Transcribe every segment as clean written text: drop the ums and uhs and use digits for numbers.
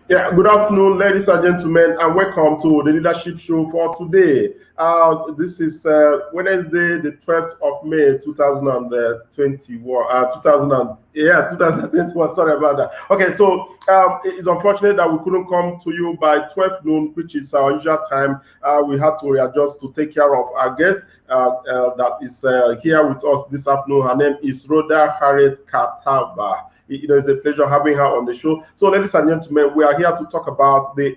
Yeah, good afternoon, ladies and gentlemen, and welcome to the Leadership Show for today. This is Wednesday, the 12th of May, 2021. 2021. Sorry about that. Okay, so it's unfortunate that we couldn't come to you by 12 noon, which is our usual time. We had to readjust to take care of our guest that is here with us this afternoon. Her name is Rhoda Harriet Khataba. It's a pleasure having her on the show. So, ladies and gentlemen, we are here to talk about the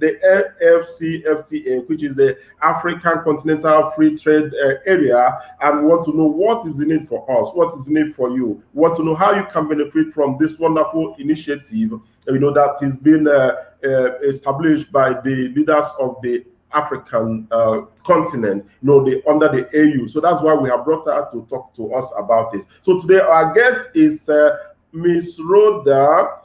AfCFTA, which is the African Continental Free Trade Area, and we want to know what is in it for us, what is in it for you. We want to know how you can benefit from this wonderful initiative, that is being established by the leaders of the African continent, under the AU. So that's why we have brought her to talk to us about it. So today our guest is Ms Rhoda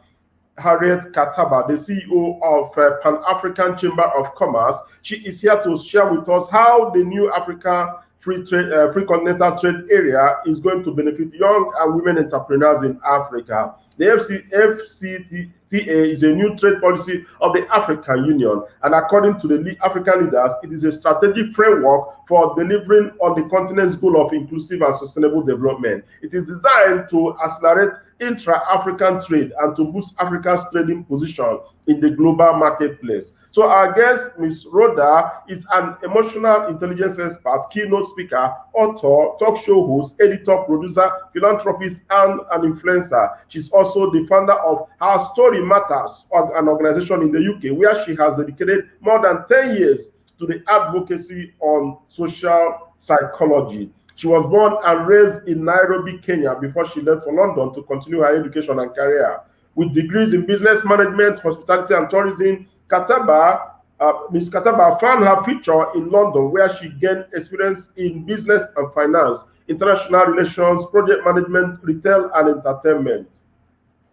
Harriet Khataba, the CEO of Pan-African Chamber of Commerce. She is here to share with us how the new Africa Free Continental Trade Area is going to benefit young and women entrepreneurs in Africa. The AfCFTA is a new trade policy of the African Union, and according to the African leaders, it is a strategic framework for delivering on the continent's goal of inclusive and sustainable development. It is designed to accelerate intra-African trade and to boost Africa's trading position in the global marketplace. So our guest, Ms. Rhoda, is an emotional intelligence expert, keynote speaker, author, talk show host, editor, producer, philanthropist, and an influencer. She's also the founder of Her Story Matters, an organization in the UK, where she has dedicated more than 10 years to the advocacy on social psychology. She was born and raised in Nairobi, Kenya, before she left for London to continue her education and career. With degrees in business management, hospitality, and tourism, Ms. Khataba found her future in London, where she gained experience in business and finance, international relations, project management, retail, and entertainment.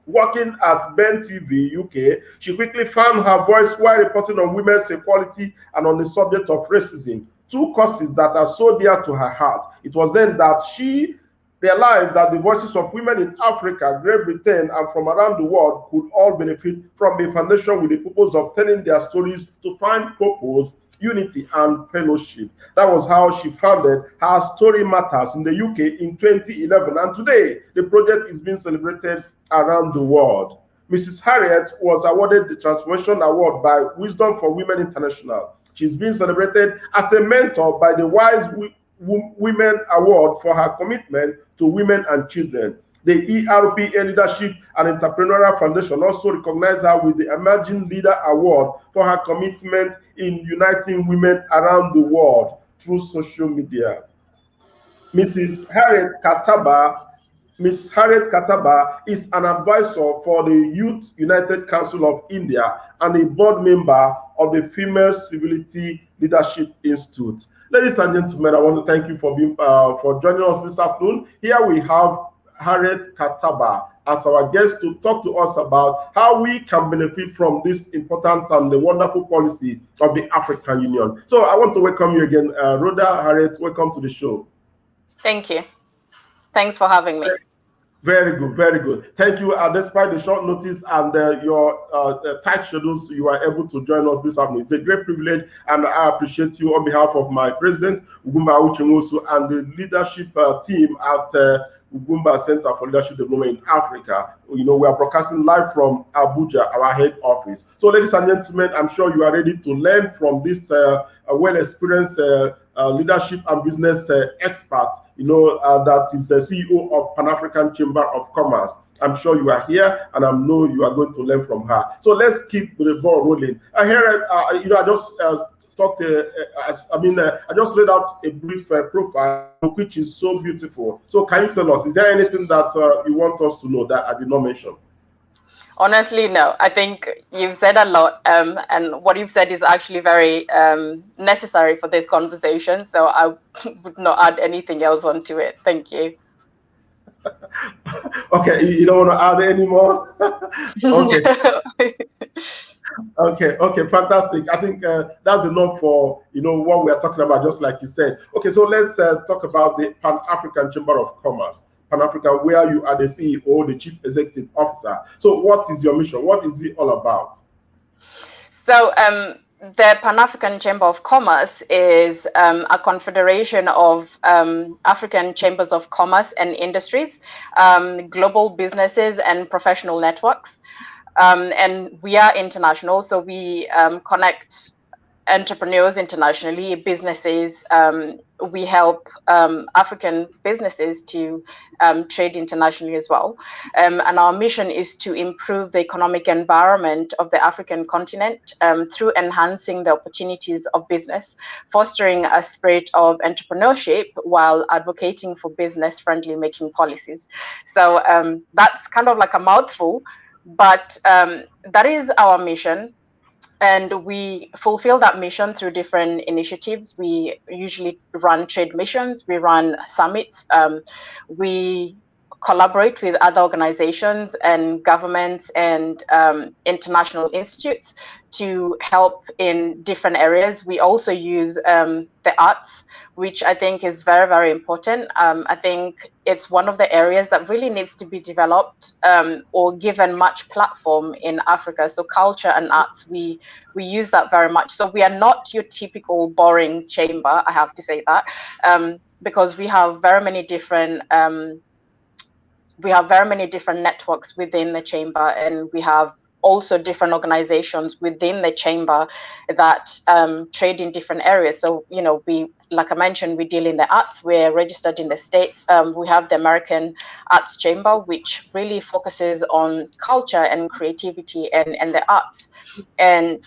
Working at Ben TV UK, she quickly found her voice while reporting on women's equality and on the subject of racism, two causes that are so dear to her heart. It was then that she realized that the voices of women in Africa, Great Britain, and from around the world could all benefit from a foundation with the purpose of telling their stories to find purpose, unity, and fellowship. That was how she founded Her Story Matters in the UK in 2011, and today the project is being celebrated around the world. Mrs. Harriet was awarded the Transformation Award by Wisdom for Women International. She's been celebrated as a mentor by the Wise Women Award for her commitment to women and children. The ERPA Leadership and Entrepreneurial Foundation also recognized her with the Emerging Leader Award for her commitment in uniting women around the world through social media. Ms. Harriet Khataba is an advisor for the Youth United Council of India and a board member of the Female Civility Leadership Institute. Ladies and gentlemen, I want to thank you for joining us this afternoon. Here we have Harriet Khataba as our guest to talk to us about how we can benefit from this important and the wonderful policy of the African Union. So I want to welcome you again, Rhoda Harriet. Welcome to the show. Thank you. Thanks for having me. Very good, very good. Thank you. Despite the short notice and your tight schedules, you are able to join us this afternoon. It's a great privilege, and I appreciate you on behalf of my president, Ugwumba, and the leadership team at Ugwumba Center for Leadership Development in Africa. We are broadcasting live from Abuja, our head office. So, ladies and gentlemen, I'm sure you are ready to learn from this well-experienced leadership and business expert, that is the CEO of Pan-African Chamber of Commerce. I'm sure you are here, and I know you are going to learn from her. So let's keep the ball rolling. I just I just read out a brief profile, which is so beautiful. So can you tell us, is there anything that you want us to know that I did not mention? Honestly, no. I think you've said a lot, and what you've said is actually very necessary for this conversation. So I would not add anything else onto it. Thank you. Okay, you don't want to add any more? Okay. Okay, fantastic. I think that's enough for what we are talking about, just like you said. Okay, so let's talk about the Pan-African Chamber of Commerce. Pan-African, where you are the CEO, the Chief Executive Officer. So what is your mission? What is it all about? So the Pan-African Chamber of Commerce is a confederation of African chambers of commerce and industries, global businesses and professional networks. And we are international, so we connect entrepreneurs internationally, businesses. We help African businesses to trade internationally as well. And our mission is to improve the economic environment of the African continent through enhancing the opportunities of business, fostering a spirit of entrepreneurship while advocating for business-friendly making policies. So that's kind of like a mouthful, but that is our mission. And we fulfill that mission through different initiatives. We usually run trade missions, we run summits, we collaborate with other organizations and governments and international institutes to help in different areas. We also use the arts, which I think is very, very important. I think it's one of the areas that really needs to be developed or given much platform in Africa. So culture and arts, we use that very much. So we are not your typical boring chamber, I have to say that, because we have very many different networks within the chamber, and we have also different organizations within the chamber that trade in different areas. So, you know, we, like I mentioned, we deal in the arts. We're registered in the States. We have the American Arts Chamber, which really focuses on culture and creativity and the arts. And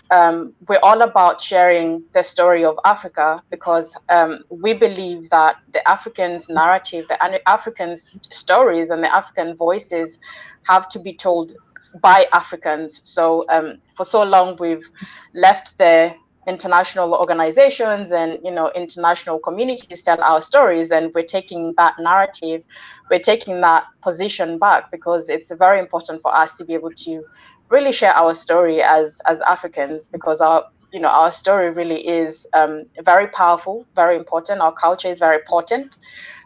we're all about sharing the story of Africa, because we believe that the Africans' narrative, the Africans' stories and the African voices have to be told by Africans. So for so long, we've left the international organizations and, you know, international communities tell our stories, and we're taking that narrative, we're taking that position back, because it's very important for us to be able to really share our story as Africans, because our story really is very powerful, very important. Our culture is very important.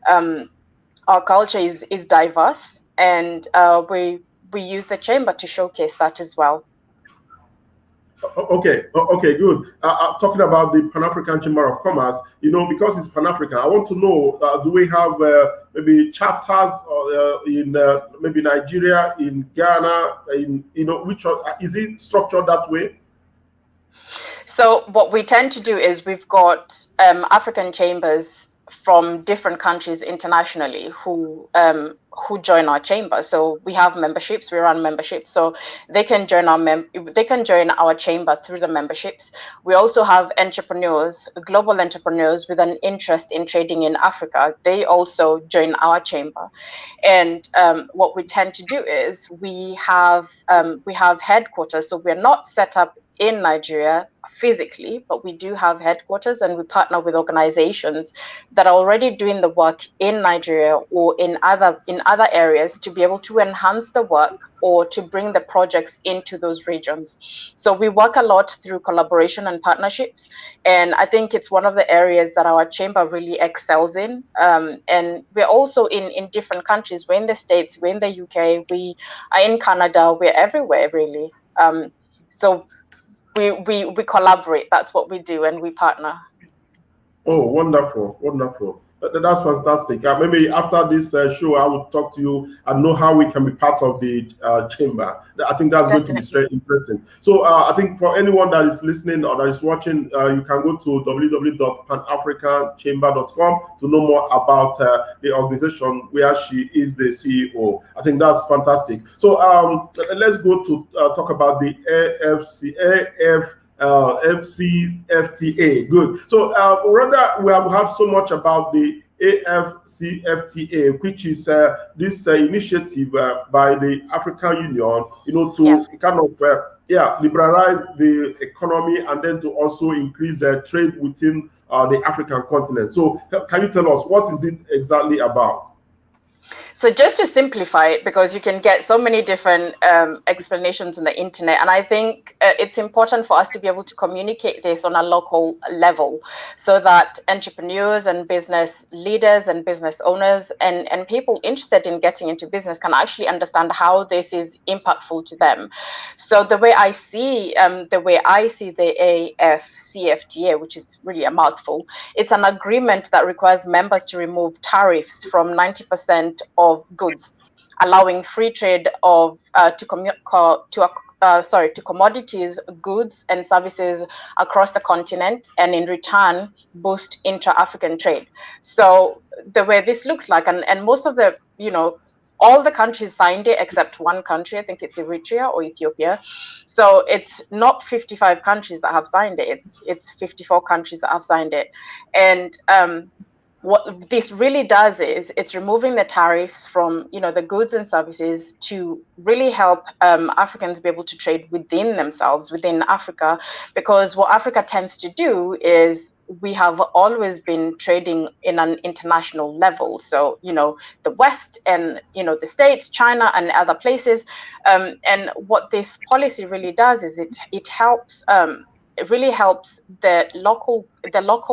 Our culture is diverse, and we use the chamber to showcase that as well. Okay, good. Talking about the Pan-African Chamber of Commerce, you know, because it's Pan-African, I want to know, do we have maybe chapters in maybe Nigeria, in Ghana, in, you know, which is it structured that way? So what we tend to do is we've got African chambers from different countries internationally who join our chamber. So we have memberships, we run memberships, so they can join our chamber through the memberships. We also have entrepreneurs, global entrepreneurs with an interest in trading in Africa. They also join our chamber. And what we tend to do is we have headquarters. So we're not set up in Nigeria physically, but we do have headquarters, and we partner with organizations that are already doing the work in Nigeria or in other areas to be able to enhance the work or to bring the projects into those regions. So we work a lot through collaboration and partnerships, and I think it's one of the areas that our chamber really excels in. And we're also in different countries. We're in the States, we're in the UK, we are in Canada, we're everywhere really. So we collaborate. That's what we do, and we partner. Oh, wonderful, wonderful. That's fantastic. Maybe after this show, I will talk to you and know how we can be part of the chamber. I think that's Definitely. Going to be very interesting. So I think for anyone that is listening or that is watching, you can go to www.panafricanchamber.com to know more about the organization where she is the CEO. I think that's fantastic. So let's go to talk about the AfCFTA. Good. So Rhoda, we have heard so much about the AfCFTA, which is this initiative by the African Union, you know, to kind of liberalize the economy and then to also increase trade within the African continent. So can you tell us what is it exactly about? So just to simplify it, because you can get so many different explanations on the internet, and I think it's important for us to be able to communicate this on a local level so that entrepreneurs and business leaders and business owners and people interested in getting into business can actually understand how this is impactful to them. So the way I see the AfCFTA, which is really a mouthful, it's an agreement that requires members to remove tariffs from 90% of goods, allowing free trade of to commodities, goods, and services across the continent, and in return boost intra-African trade. So the way this looks like, and most of the all the countries signed it except one country, I think it's Eritrea or Ethiopia. So it's not 55 countries that have signed it, it's 54 countries that have signed it. And what this really does is it's removing the tariffs from the goods and services to really help Africans be able to trade within themselves, within Africa, because what Africa tends to do is we have always been trading in an international level. So the West and the States, China, and other places, and what this policy really does is it helps. It really helps the local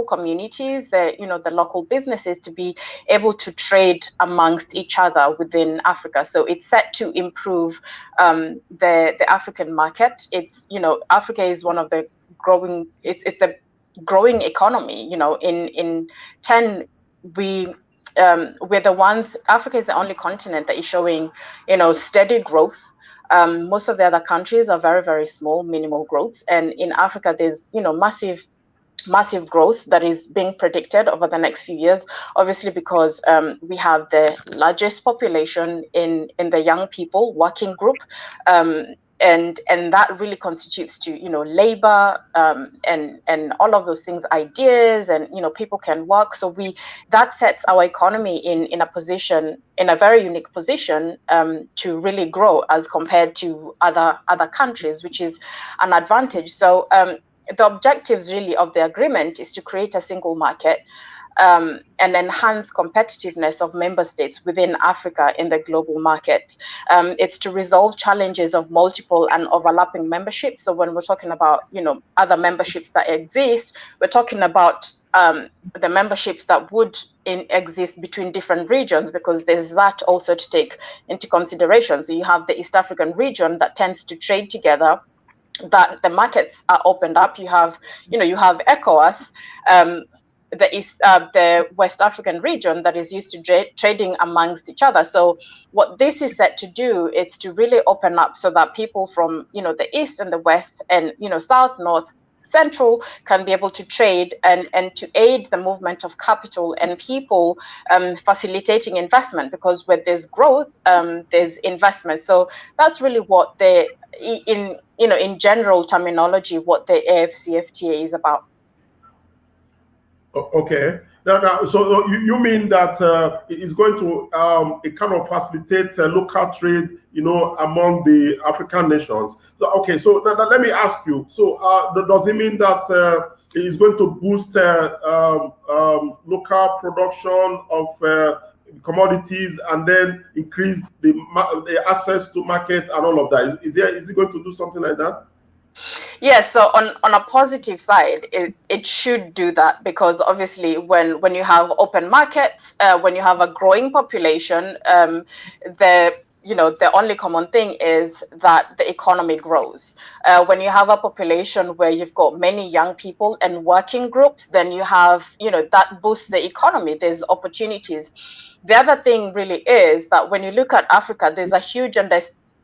communities, the local businesses to be able to trade amongst each other within Africa. So it's set to improve the African market. It's Africa is one of the growing. It's a growing economy. In 10 we're the ones. Africa is the only continent that is showing steady growth. Most of the other countries are very, very small, minimal growths. And in Africa, there's, massive growth that is being predicted over the next few years, obviously because we have the largest population in the young people working group. And that really constitutes to labor and all of those things, ideas, and people can work. So that sets our economy in a very unique position to really grow as compared to other countries, which is an advantage. So the objectives really of the agreement is to create a single market and enhance competitiveness of member states within Africa in the global market. It's to resolve challenges of multiple and overlapping memberships. So when we're talking about, other memberships that exist, we're talking about the memberships that would exist between different regions, because there's that also to take into consideration. So you have the East African region that tends to trade together, that the markets are opened up. You have ECOWAS, the West African region that is used to trading amongst each other. So what this is set to do is to really open up so that people from the East and the West and South, North, Central can be able to trade and to aid the movement of capital and people, facilitating investment, because where there's growth, there's investment. So that's really what in general terminology, what the AfCFTA is about. Okay. Now, so you mean that it's going to it kind of facilitate local trade, among the African nations. So, okay. So now let me ask you. So does it mean that it's going to boost local production of commodities and then increase the access to market and all of that? Is it going to do something like that? Yes, so on a positive side, it should do that, because obviously when you have open markets, when you have a growing population, the only common thing is that the economy grows. When you have a population where you've got many young people and working groups, then you have, that boosts the economy. There's opportunities. The other thing really is that when you look at Africa, there's a huge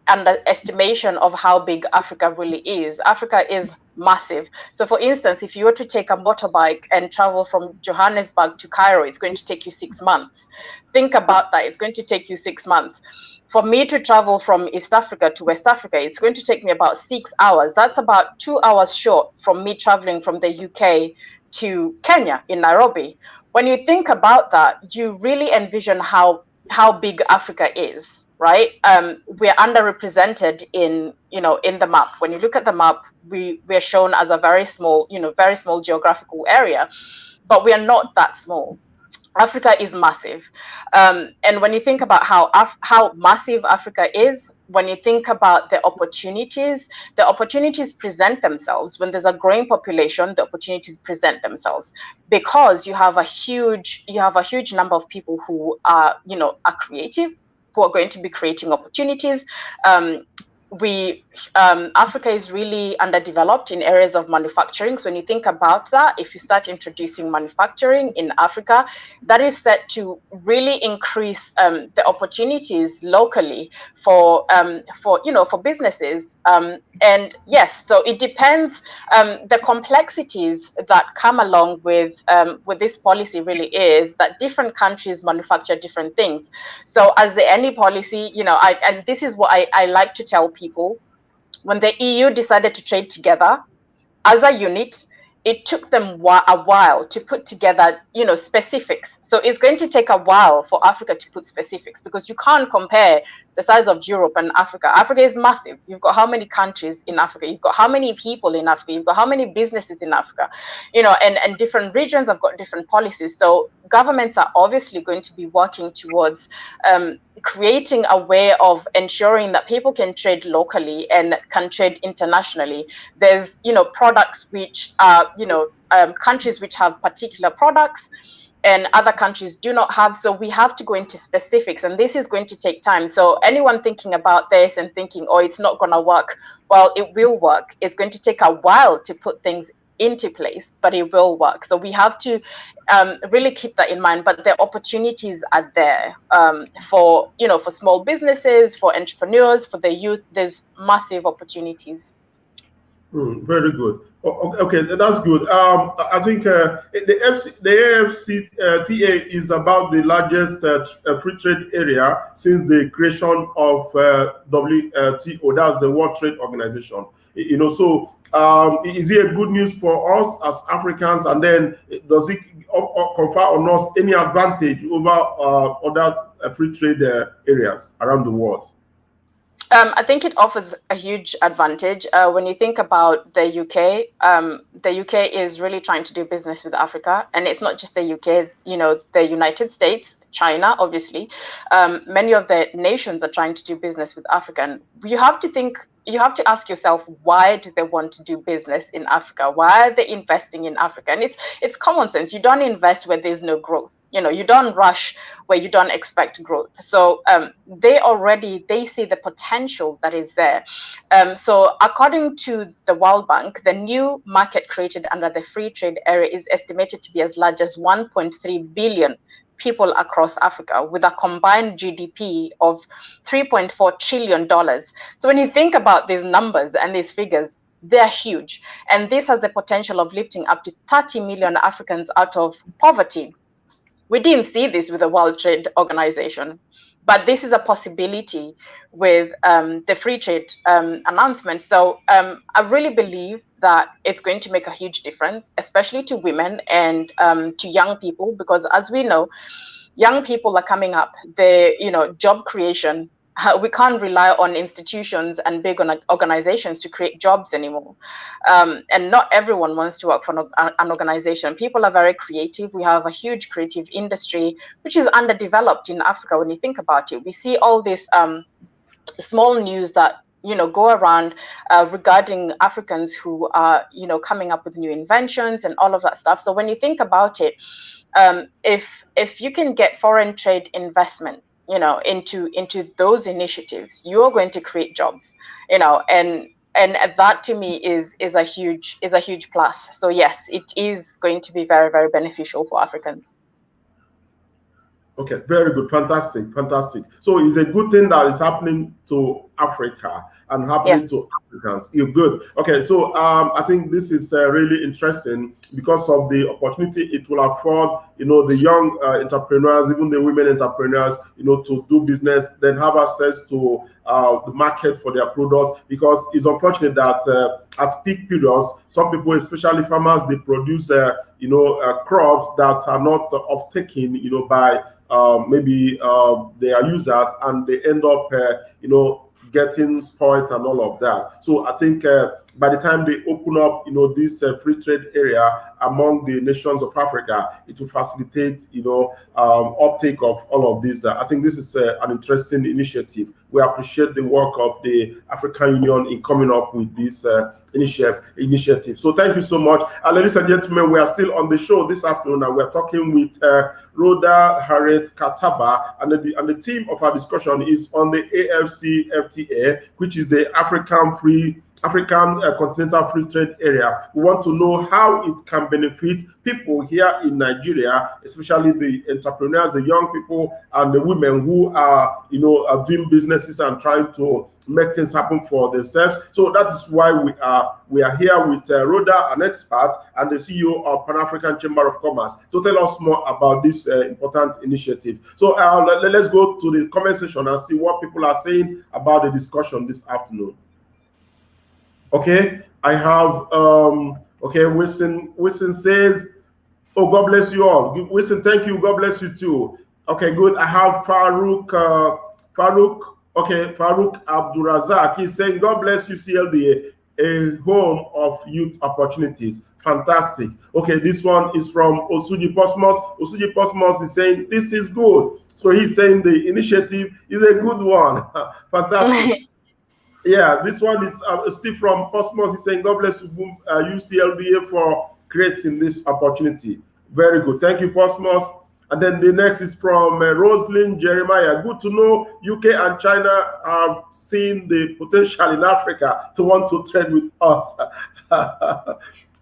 underestimation of how big Africa really is. Africa is massive. So for instance, if you were to take a motorbike and travel from Johannesburg to Cairo, it's going to take you 6 months. Think about that. It's going to take you 6 months. For me to travel from East Africa to West Africa, it's going to take me about 6 hours. That's about 2 hours short from me traveling from the UK to Kenya in Nairobi. When you think about that, you really envision how big Africa is, right? We're underrepresented in the map. When you look at the map, we're shown as a very small geographical area, but we are not that small. Africa is massive. And when you think about how massive Africa is, when you think about the opportunities present themselves. When there's a growing population, the opportunities present themselves because you have a huge number of people who are, are creative, who are going to be creating opportunities. Africa is really underdeveloped in areas of manufacturing. So when you think about that, if you start introducing manufacturing in Africa, that is set to really increase the opportunities locally for businesses. And yes, so it depends. The complexities that come along with this policy really is that different countries manufacture different things. So as any policy, and this is what I like to tell people, when the EU decided to trade together as a unit, it took them a while to put together, specifics. So it's going to take a while for Africa to put specifics, because you can't compare the size of Europe and Africa. Africa is massive. You've got how many countries in Africa? You've got how many people in Africa? You've got how many businesses in Africa? And different regions have got different policies. So governments are obviously going to be working towards creating a way of ensuring that people can trade locally and can trade internationally. There's, products which are, countries which have particular products and other countries do not have. So we have to go into specifics, and this is going to take time. So anyone thinking about this and thinking, oh, it's not going to work, well, it will work. It's going to take a while to put things into place, but it will work. So we have to really keep that in mind. But the opportunities are there for small businesses, for entrepreneurs, for the youth. There's massive opportunities. Very good. Okay, that's good. I think the AfCFTA is about the largest free trade area since the creation of WTO. That's the World Trade Organization. So is it a good news for us as Africans? And then does it confer on us any advantage over other free trade areas around the world? I think it offers a huge advantage. When you think about the UK is really trying to do business with Africa, and it's not just the UK. The United States, China, obviously, many of the nations are trying to do business with Africa. And you have to ask yourself, why do they want to do business in Africa? Why are they investing in Africa? And it's common sense. You don't invest where there's no growth. You don't rush where you don't expect growth. So they see the potential that is there. So according to the World Bank, the new market created under the free trade area is estimated to be as large as 1.3 billion people across Africa, with a combined GDP of $3.4 trillion. So when you think about these numbers and these figures, they're huge. And this has the potential of lifting up to 30 million Africans out of poverty. We didn't see this with the World Trade Organization, but this is a possibility with the free trade announcement. So I really believe that it's going to make a huge difference, especially to women and to young people, because as we know, young people are coming up. Job creation. We can't rely on institutions and big organizations to create jobs anymore. And not everyone wants to work for an organization. People are very creative. We have a huge creative industry, which is underdeveloped in Africa when you think about it. We see all this small news that go around regarding Africans who are coming up with new inventions and all of that stuff. So when you think about it, if you can get foreign trade investment into those initiatives, you're going to create jobs, and that to me is a huge plus. So yes, it is going to be very, very beneficial for Africans. Okay, very good, fantastic. So it's a good thing that is happening to Africa and happening to Africans. You're good. Okay, so I think this is really interesting because of the opportunity it will afford, the young entrepreneurs, even the women entrepreneurs, to do business, then have access to the market for their products. Because it's unfortunate that at peak periods, some people, especially farmers, they produce crops that are not off-taken, by maybe their users, and they end up getting spoiled and all of that. So I think by the time they open up, this free trade area among the nations of Africa, it will facilitate, uptake of all of these. I think this is an interesting initiative. We appreciate the work of the African Union in coming up with this initiative. So thank you so much. Ladies and gentlemen, we are still on the show this afternoon, and we're talking with Rhoda Harriet Khataba, and the theme of our discussion is on the AfCFTA, which is the African Continental Free Trade Area. We want to know how it can benefit people here in Nigeria, especially the entrepreneurs, the young people, and the women who are, are doing businesses and trying to make things happen for themselves. So that is why we are here with Rhoda, an expert and the CEO of Pan-African Chamber of Commerce, to tell us more about this important initiative. So let's go to the comment section and see what people are saying about the discussion this afternoon. Okay, I have okay, Wilson says, oh, God bless you all. Wilson, thank you, God bless you too. Okay, good. I have Farouk Abdurazak. He's saying, God bless you, CLDA, a home of youth opportunities. Fantastic. Okay, this one is from Osuji Posmos. Osuji Posmos is saying, this is good. So he's saying the initiative is a good one. Fantastic. Yeah, this one is Steve from Cosmos. He's saying, God bless you, UCLBA, for creating this opportunity. Very good. Thank you, Cosmos. And then the next is from Rosalind Jeremiah. Good to know UK and China have seen the potential in Africa to want to trade with us.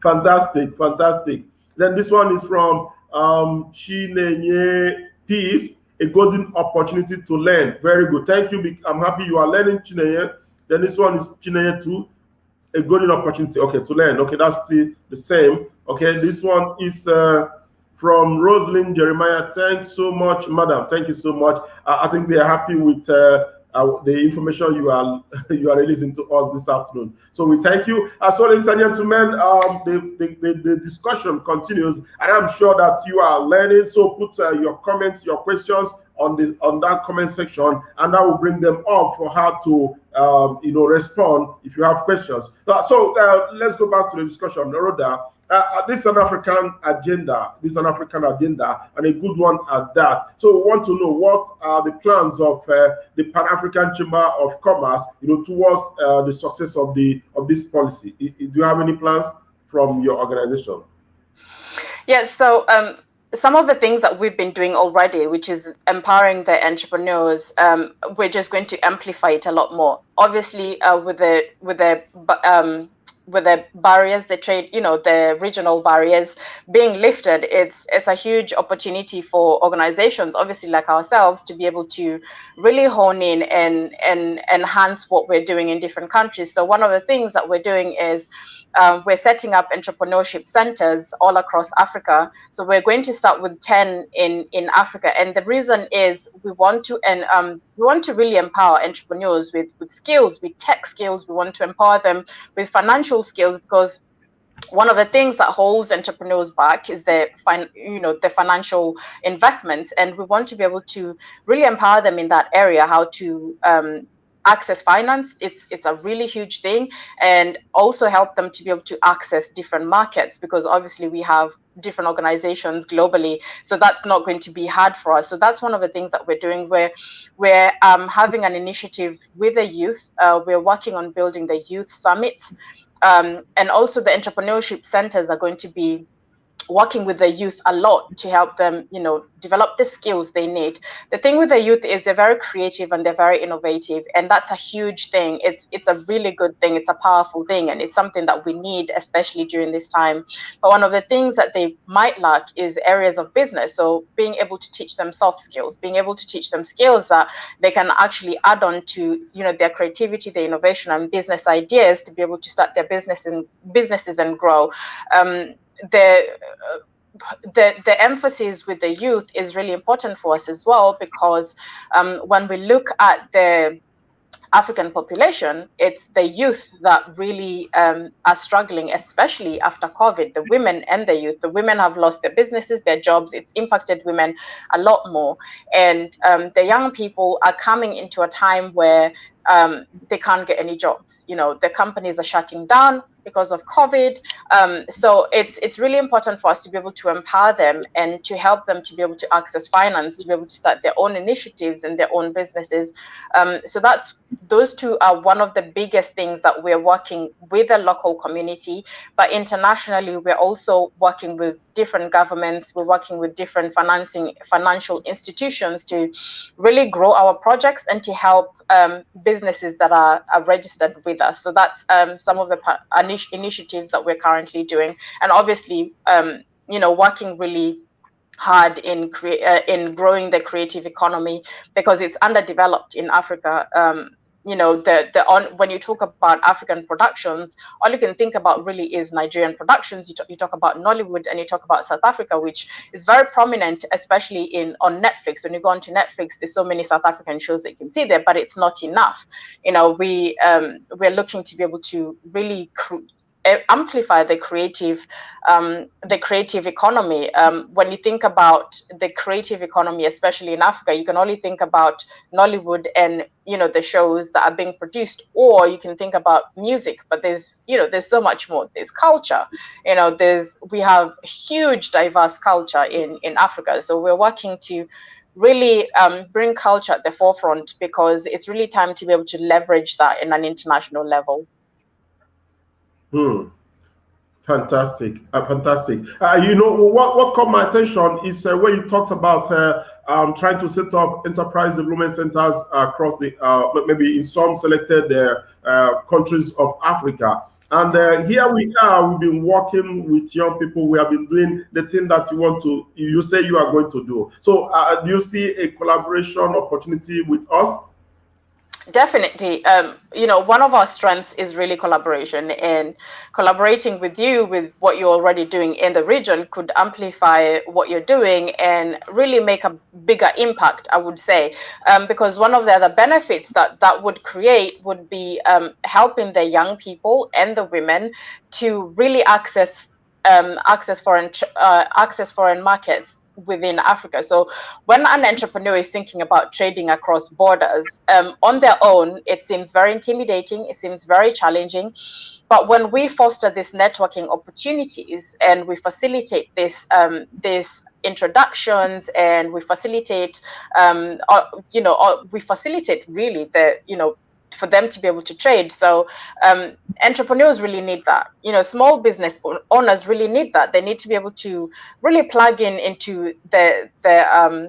Fantastic, fantastic. Then this one is from Chinenye Peace, a golden opportunity to learn. Very good. Thank you. I'm happy you are learning, Chinenye. Then this one is Chinenye too, a golden opportunity. Okay, to learn. Okay, that's the same. Okay, this one is from Rosalind Jeremiah. Thanks so much, madam. Thank you so much. I think they are happy with the information you are releasing to us this afternoon. So we thank you. So, ladies and gentlemen, the discussion continues, and I'm sure that you are learning. So put your comments, your questions on that comment section, and I will bring them up for her to respond if you have questions. So let's go back to the discussion. Rhoda, this is an African agenda. This is an African agenda, and a good one at that. So we want to know what are the plans of the Pan-African Chamber of Commerce, towards the success of this policy. Do you have any plans from your organization? Yes. So some of the things that we've been doing already, which is empowering the entrepreneurs, we're just going to amplify it a lot more. Obviously, with the barriers, the trade, the regional barriers being lifted, it's a huge opportunity for organizations, obviously like ourselves, to be able to really hone in and enhance what we're doing in different countries. So one of the things that we're doing is we're setting up entrepreneurship centers all across Africa. So we're going to start with 10 in Africa, and the reason is we want to really empower entrepreneurs with skills, with tech skills. We want to empower them with financial skills, because one of the things that holds entrepreneurs back is the financial investments, and we want to be able to really empower them in that area, how to access finance. It's a really huge thing, and also help them to be able to access different markets, because obviously we have different organizations globally, so that's not going to be hard for us. So that's one of the things that we're doing, where we're having an initiative with the youth. We're working on building the youth summits, and also the entrepreneurship centers are going to be working with the youth a lot to help them, develop the skills they need. The thing with the youth is they're very creative and they're very innovative, and that's a huge thing. It's a really good thing. It's a powerful thing, and it's something that we need, especially during this time. But one of the things that they might lack is areas of business. So being able to teach them soft skills, being able to teach them skills that they can actually add on to, their creativity, their innovation, and business ideas, to be able to start their businesses and grow. The emphasis with the youth is really important for us as well, because when we look at the African population, it's the youth that really are struggling, especially after COVID. The women and the youth. The women have lost their businesses, their jobs. It's impacted women a lot more. And the young people are coming into a time where they can't get any jobs. The companies are shutting down because of COVID. So it's really important for us to be able to empower them and to help them to be able to access finance, to be able to start their own initiatives and their own businesses. So those two are one of the biggest things that we're working with the local community. But internationally, we're also working with different governments. We're working with different financial institutions to really grow our projects and to help businesses that are registered with us. So that's some of the initiatives that we're currently doing, and obviously, working really hard in growing the creative economy, because it's underdeveloped in Africa. When you talk about African productions, all you can think about really is Nigerian productions. You talk about Nollywood, and you talk about South Africa, which is very prominent, especially on Netflix. When you go onto Netflix, there's so many South African shows that you can see there, but it's not enough. We're looking to be able to really amplify the creative economy. When you think about the creative economy, especially in Africa, you can only think about Nollywood and the shows that are being produced, or you can think about music. But there's so much more. There's culture. We have huge diverse culture in Africa. So we're working to really bring culture at the forefront, because it's really time to be able to leverage that in an international level. Fantastic, fantastic. What caught my attention is when you talked about trying to set up enterprise development centers across maybe in some selected countries of Africa. And here we are. We've been working with young people. We have been doing the thing that you say you are going to do. So do you see a collaboration opportunity with us? Definitely. One of our strengths is really collaboration, and collaborating with you with what you're already doing in the region could amplify what you're doing and really make a bigger impact, I would say, because one of the other benefits that would create would be helping the young people and the women to really access foreign markets within Africa. So when an entrepreneur is thinking about trading across borders, on their own, it seems very intimidating, it seems very challenging. But when we foster these networking opportunities and we facilitate this introductions, and we facilitate really for them to be able to trade. So entrepreneurs really need that. Small business owners really need that. They need to be able to really plug into the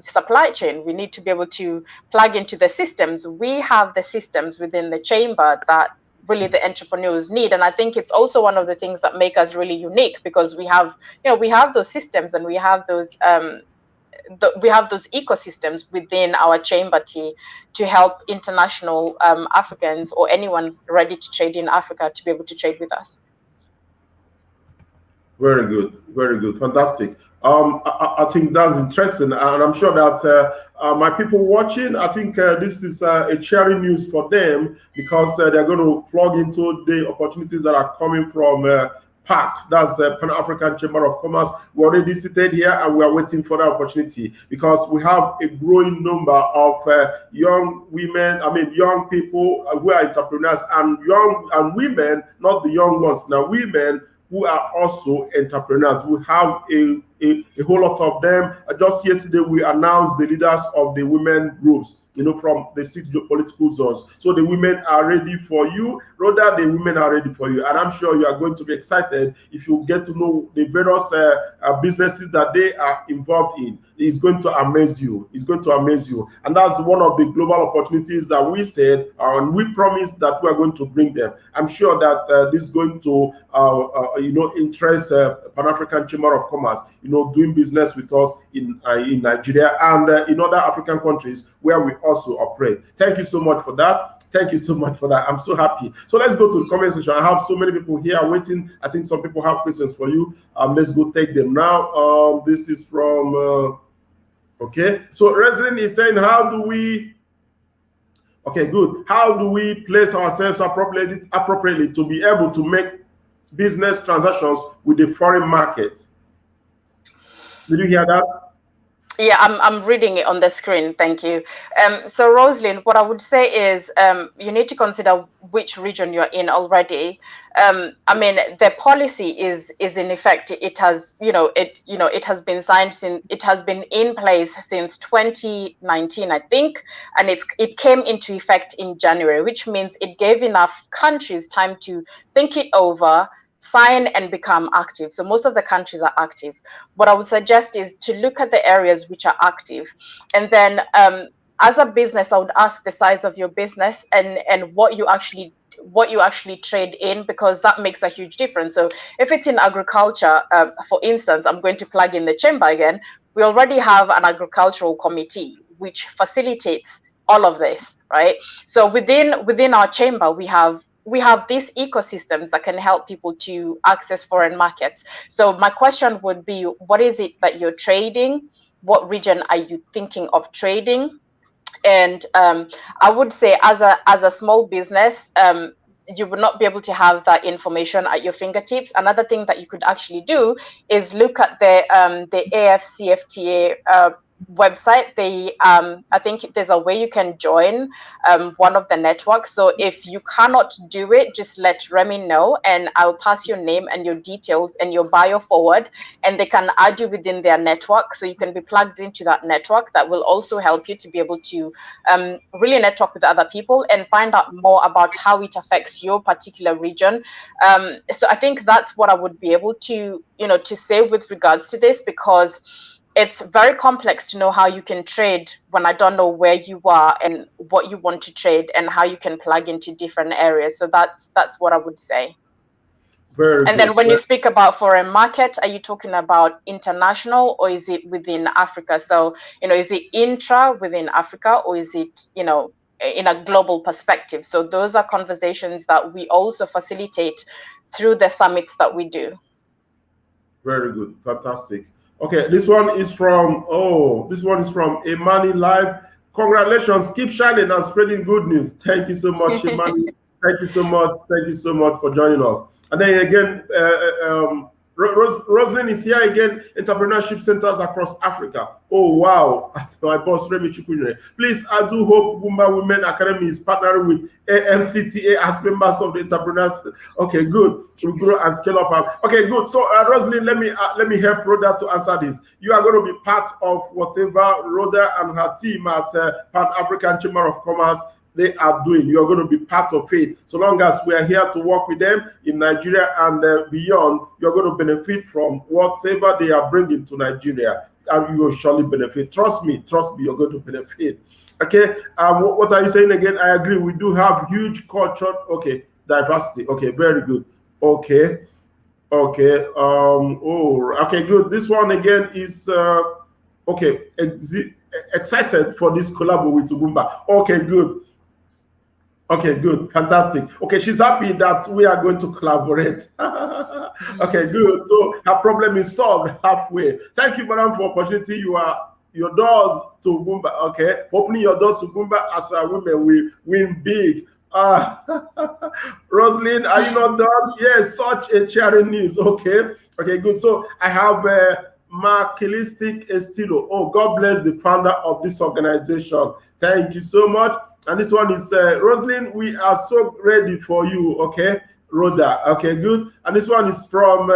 supply chain. We need to be able to plug into the systems. We have the systems within the chamber that really the entrepreneurs need. And I think it's also one of the things that make us really unique, because we have those systems, and we have those ecosystems within our chamber to help international Africans or anyone ready to trade in Africa to be able to trade with us. Very good, fantastic. I think that's interesting, and I'm sure that my people watching, I think this is a cheering news for them, because they're going to plug into the opportunities that are coming from PAC, that's Pan-African Chamber of Commerce. We're already seated here, and we are waiting for that opportunity, because we have a growing number of young people who are entrepreneurs, and women, not the young ones, now women who are also entrepreneurs. We have a whole lot of them. Just yesterday, we announced the leaders of the women groups, from the 6 political zones. So the women are ready for you. Rhoda, the women are ready for you. And I'm sure you are going to be excited if you get to know the various businesses that they are involved in. It's going to amaze you. It's going to amaze you. And that's one of the global opportunities that we said, and we promised that we are going to bring them. I'm sure that this is going to, interest Pan-African Chamber of Commerce, doing business with us in Nigeria and in other African countries where we also operate. Thank you so much for that. Thank you so much for that. I'm so happy. So let's go to the comment section. I have so many people here waiting. I think some people have questions for you. Let's go take them now. This is from, okay. So Resident is saying, how do we place ourselves appropriately to be able to make business transactions with the foreign market? Did you hear that? Yeah, I'm reading it on the screen. Thank you. So Rosalind, what I would say is you need to consider which region you're in already. I mean, the policy is in effect. It has, it has been signed since, it has been in place since 2019, I think, and it came into effect in January, which means it gave enough countries time to think it over, sign and become active. So most of the countries are active. What I would suggest is to look at the areas which are active, and then as a business, I would ask the size of your business and what you actually trade in, because that makes a huge difference. So if it's in agriculture, for instance, I'm going to plug in the chamber again. We already have an agricultural committee which facilitates all of this, right? So within our chamber, we have these ecosystems that can help people to access foreign markets. So my question would be, what is it that you're trading? What region are you thinking of trading? And I would say, as a small business, you would not be able to have that information at your fingertips. Another thing that you could actually do is look at the AfCFTA website. They I think there's a way you can join one of the networks. So if you cannot do it, just let Remy know, and I'll pass your name and your details and your bio forward, and they can add you within their network, so you can be plugged into that network. That will also help you to be able to really network with other people and find out more about how it affects your particular region. So I think that's what I would be able to to say with regards to this, because it's very complex to know how you can trade when I don't know where you are and what you want to trade and how you can plug into different areas. So that's what I would say. Very and good. Then when you speak about foreign market, are you talking about international, or is it within Africa? So, is it intra within Africa, or is it, in a global perspective? So those are conversations that we also facilitate through the summits that we do. Very good. Fantastic. Okay, this one is from Imani Live. Congratulations. Keep shining and spreading good news. Thank you so much, Imani. Thank you so much. Thank you so much for joining us. And then again, Rosalind is here again. Entrepreneurship centers across Africa. Oh wow! My boss Remy Chukwunere. Please, I do hope Ugwumba Women Academy is partnering with AfCFTA as members of the entrepreneurs. Okay, good. We'll grow and scale up. Okay, good. So Rosalind, let me help Rhoda to answer this. You are going to be part of whatever Rhoda and her team at Pan African Chamber of Commerce they are doing. You are going to be part of it. So long as we are here to work with them in Nigeria and beyond, you're going to benefit from whatever they are bringing to Nigeria, and you will surely benefit. Trust me, you're going to benefit. Okay, what are you saying again? I agree. We do have huge culture. Okay, diversity. Okay, very good. Okay. Okay, good. This one again is okay. Excited for this collab with Ugwumba. Okay, good. Okay, good, fantastic. Okay, she's happy that we are going to collaborate. Okay, good. So her problem is solved halfway. Thank you, madam, for opportunity. Your doors to Ugwumba. Okay, opening your doors to Ugwumba as a woman, we win big. Rosalind, are you not done? Yes, such a cheering news. Okay, good. So I have Markelistic Estilo. Oh, God bless the founder of this organization. Thank you so much. And this one is Rosalind, we are so ready for you. Okay, Rhoda. Okay, good. And this one is from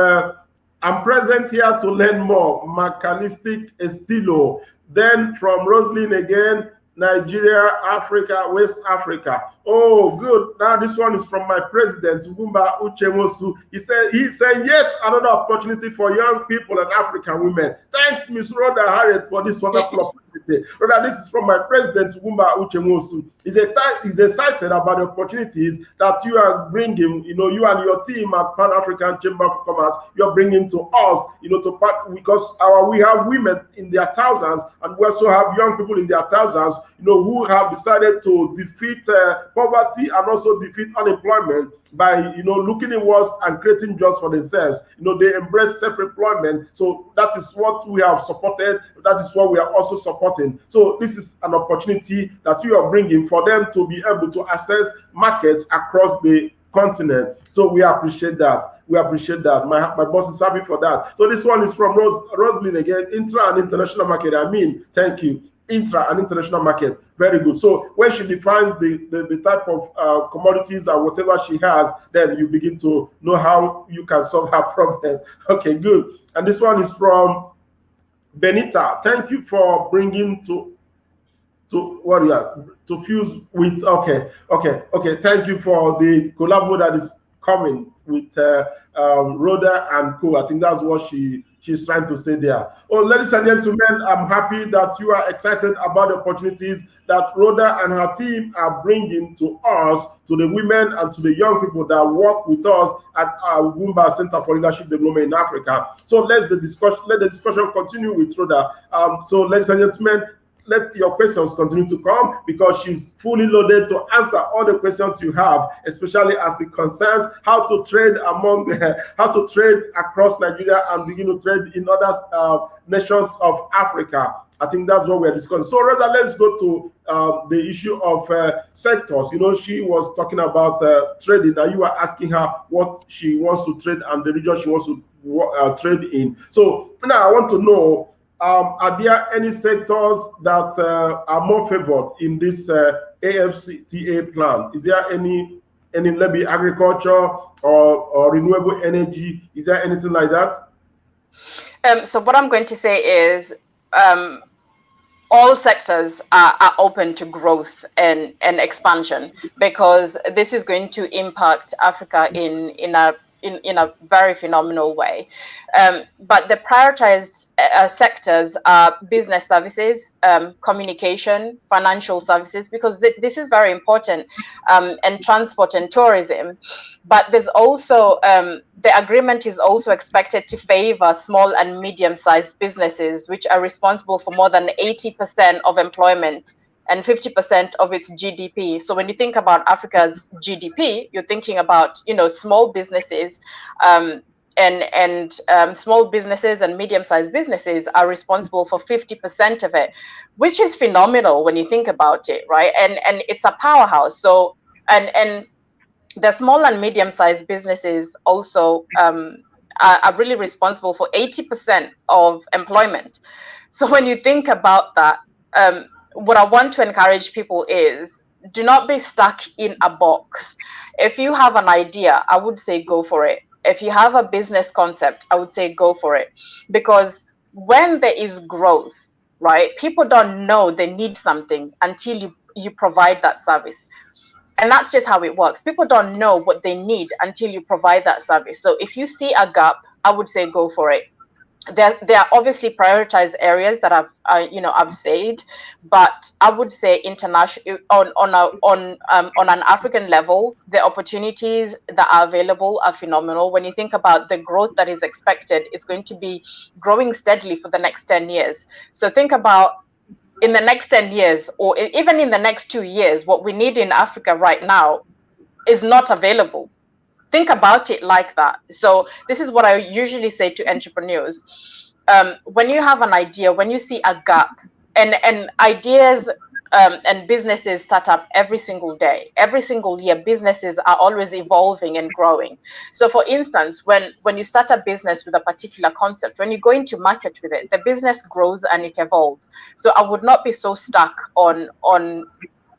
I'm present here to learn more. Markelistic Estilo. Then from Rosalind again, Nigeria, Africa, West Africa. Oh, good. Now this one is from my president, Ugwumba Uchemosu. He said yet another opportunity for young people and African women. Thanks, Ms Rhoda Harriet, for this wonderful opportunity. Rhoda, this is from my president, Ugwumba Uchemosu. He's excited about the opportunities that you are bringing, you and your team at Pan-African Chamber of Commerce, you're bringing to us, because we have women in their thousands, and we also have young people in their thousands, who have decided to defeat poverty and also defeat unemployment by looking inwards and creating jobs for themselves. They embrace self-employment. So that is what we have supported. That is what we are also supporting. So this is an opportunity that you are bringing for them to be able to access markets across the continent. So we appreciate that. We appreciate that. My boss is happy for that. So this one is from Roslyn again. Intra and international market. I mean, thank you. Intra and international market. Very good. So when she defines the type of commodities or whatever she has, then you begin to know how you can solve her problem. Okay, good. And this one is from Benita. Thank you for bringing to fuse with. Okay. Thank you for the collabo that is coming with Rhoda and co. I think that's what she's trying to say there. Oh, ladies and gentlemen, I'm happy that you are excited about the opportunities that Rhoda and her team are bringing to us, to the women and to the young people that work with us at our Ugwumba Center for Leadership Development in Africa. So let the discussion continue with Rhoda. So ladies and gentlemen, let your questions continue to come, because she's fully loaded to answer all the questions you have, especially as it concerns how to trade how to trade across Nigeria and begin to trade in other nations of Africa. I think that's what we're discussing. So rather, let's go to the issue of sectors. You know, she was talking about trading, and you were asking her what she wants to trade and the region she wants to trade in. So now I want to know, are there any sectors that are more favored in this AfCFTA plan? Is there any maybe agriculture or renewable energy? Is there anything like that? So what I'm going to say is all sectors are open to growth and expansion, because this is going to impact Africa in a very phenomenal way. But the prioritized sectors are business services, communication, financial services, because this is very important, and transport and tourism. But there's also, the agreement is also expected to favor small and medium-sized businesses, which are responsible for more than 80% of employment and 50% of its GDP. So when you think about Africa's GDP, you're thinking about, you know, small businesses, and small businesses and medium-sized businesses are responsible for 50% of it, which is phenomenal when you think about it, right? And it's a powerhouse. So and the small and medium-sized businesses also are really responsible for 80% of employment. So when you think about that, what I want to encourage people is, do not be stuck in a box. If you have an idea, I would say go for it. If you have a business concept, I would say go for it. Because when there is growth, right, people don't know they need something until you provide that service. And that's just how it works. People don't know what they need until you provide that service. So if you see a gap, I would say go for it. There are obviously prioritized areas that I've said, but I would say international on an African level, the opportunities that are available are phenomenal. When you think about the growth that is expected, it's going to be growing steadily for the next 10 years. So think about, in the next 10 years, or even in the next 2 years, what we need in Africa right now is not available. Think about it like that. So this is what I usually say to entrepreneurs. When you have an idea, when you see a gap, and ideas and businesses start up every single day, every single year, businesses are always evolving and growing. So for instance, when you start a business with a particular concept, when you go into market with it, the business grows and it evolves. So I would not be so stuck on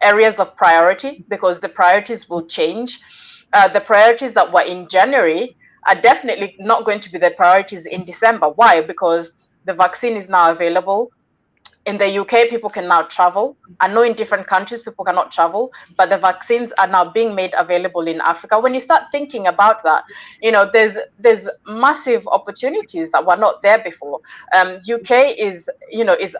areas of priority, because the priorities will change. The priorities that were in January are definitely not going to be the priorities in December. Why? Because the vaccine is now available. In the UK, people can now travel. I know in different countries, people cannot travel, but the vaccines are now being made available in Africa. When you start thinking about that, you know, there's massive opportunities that were not there before. UK is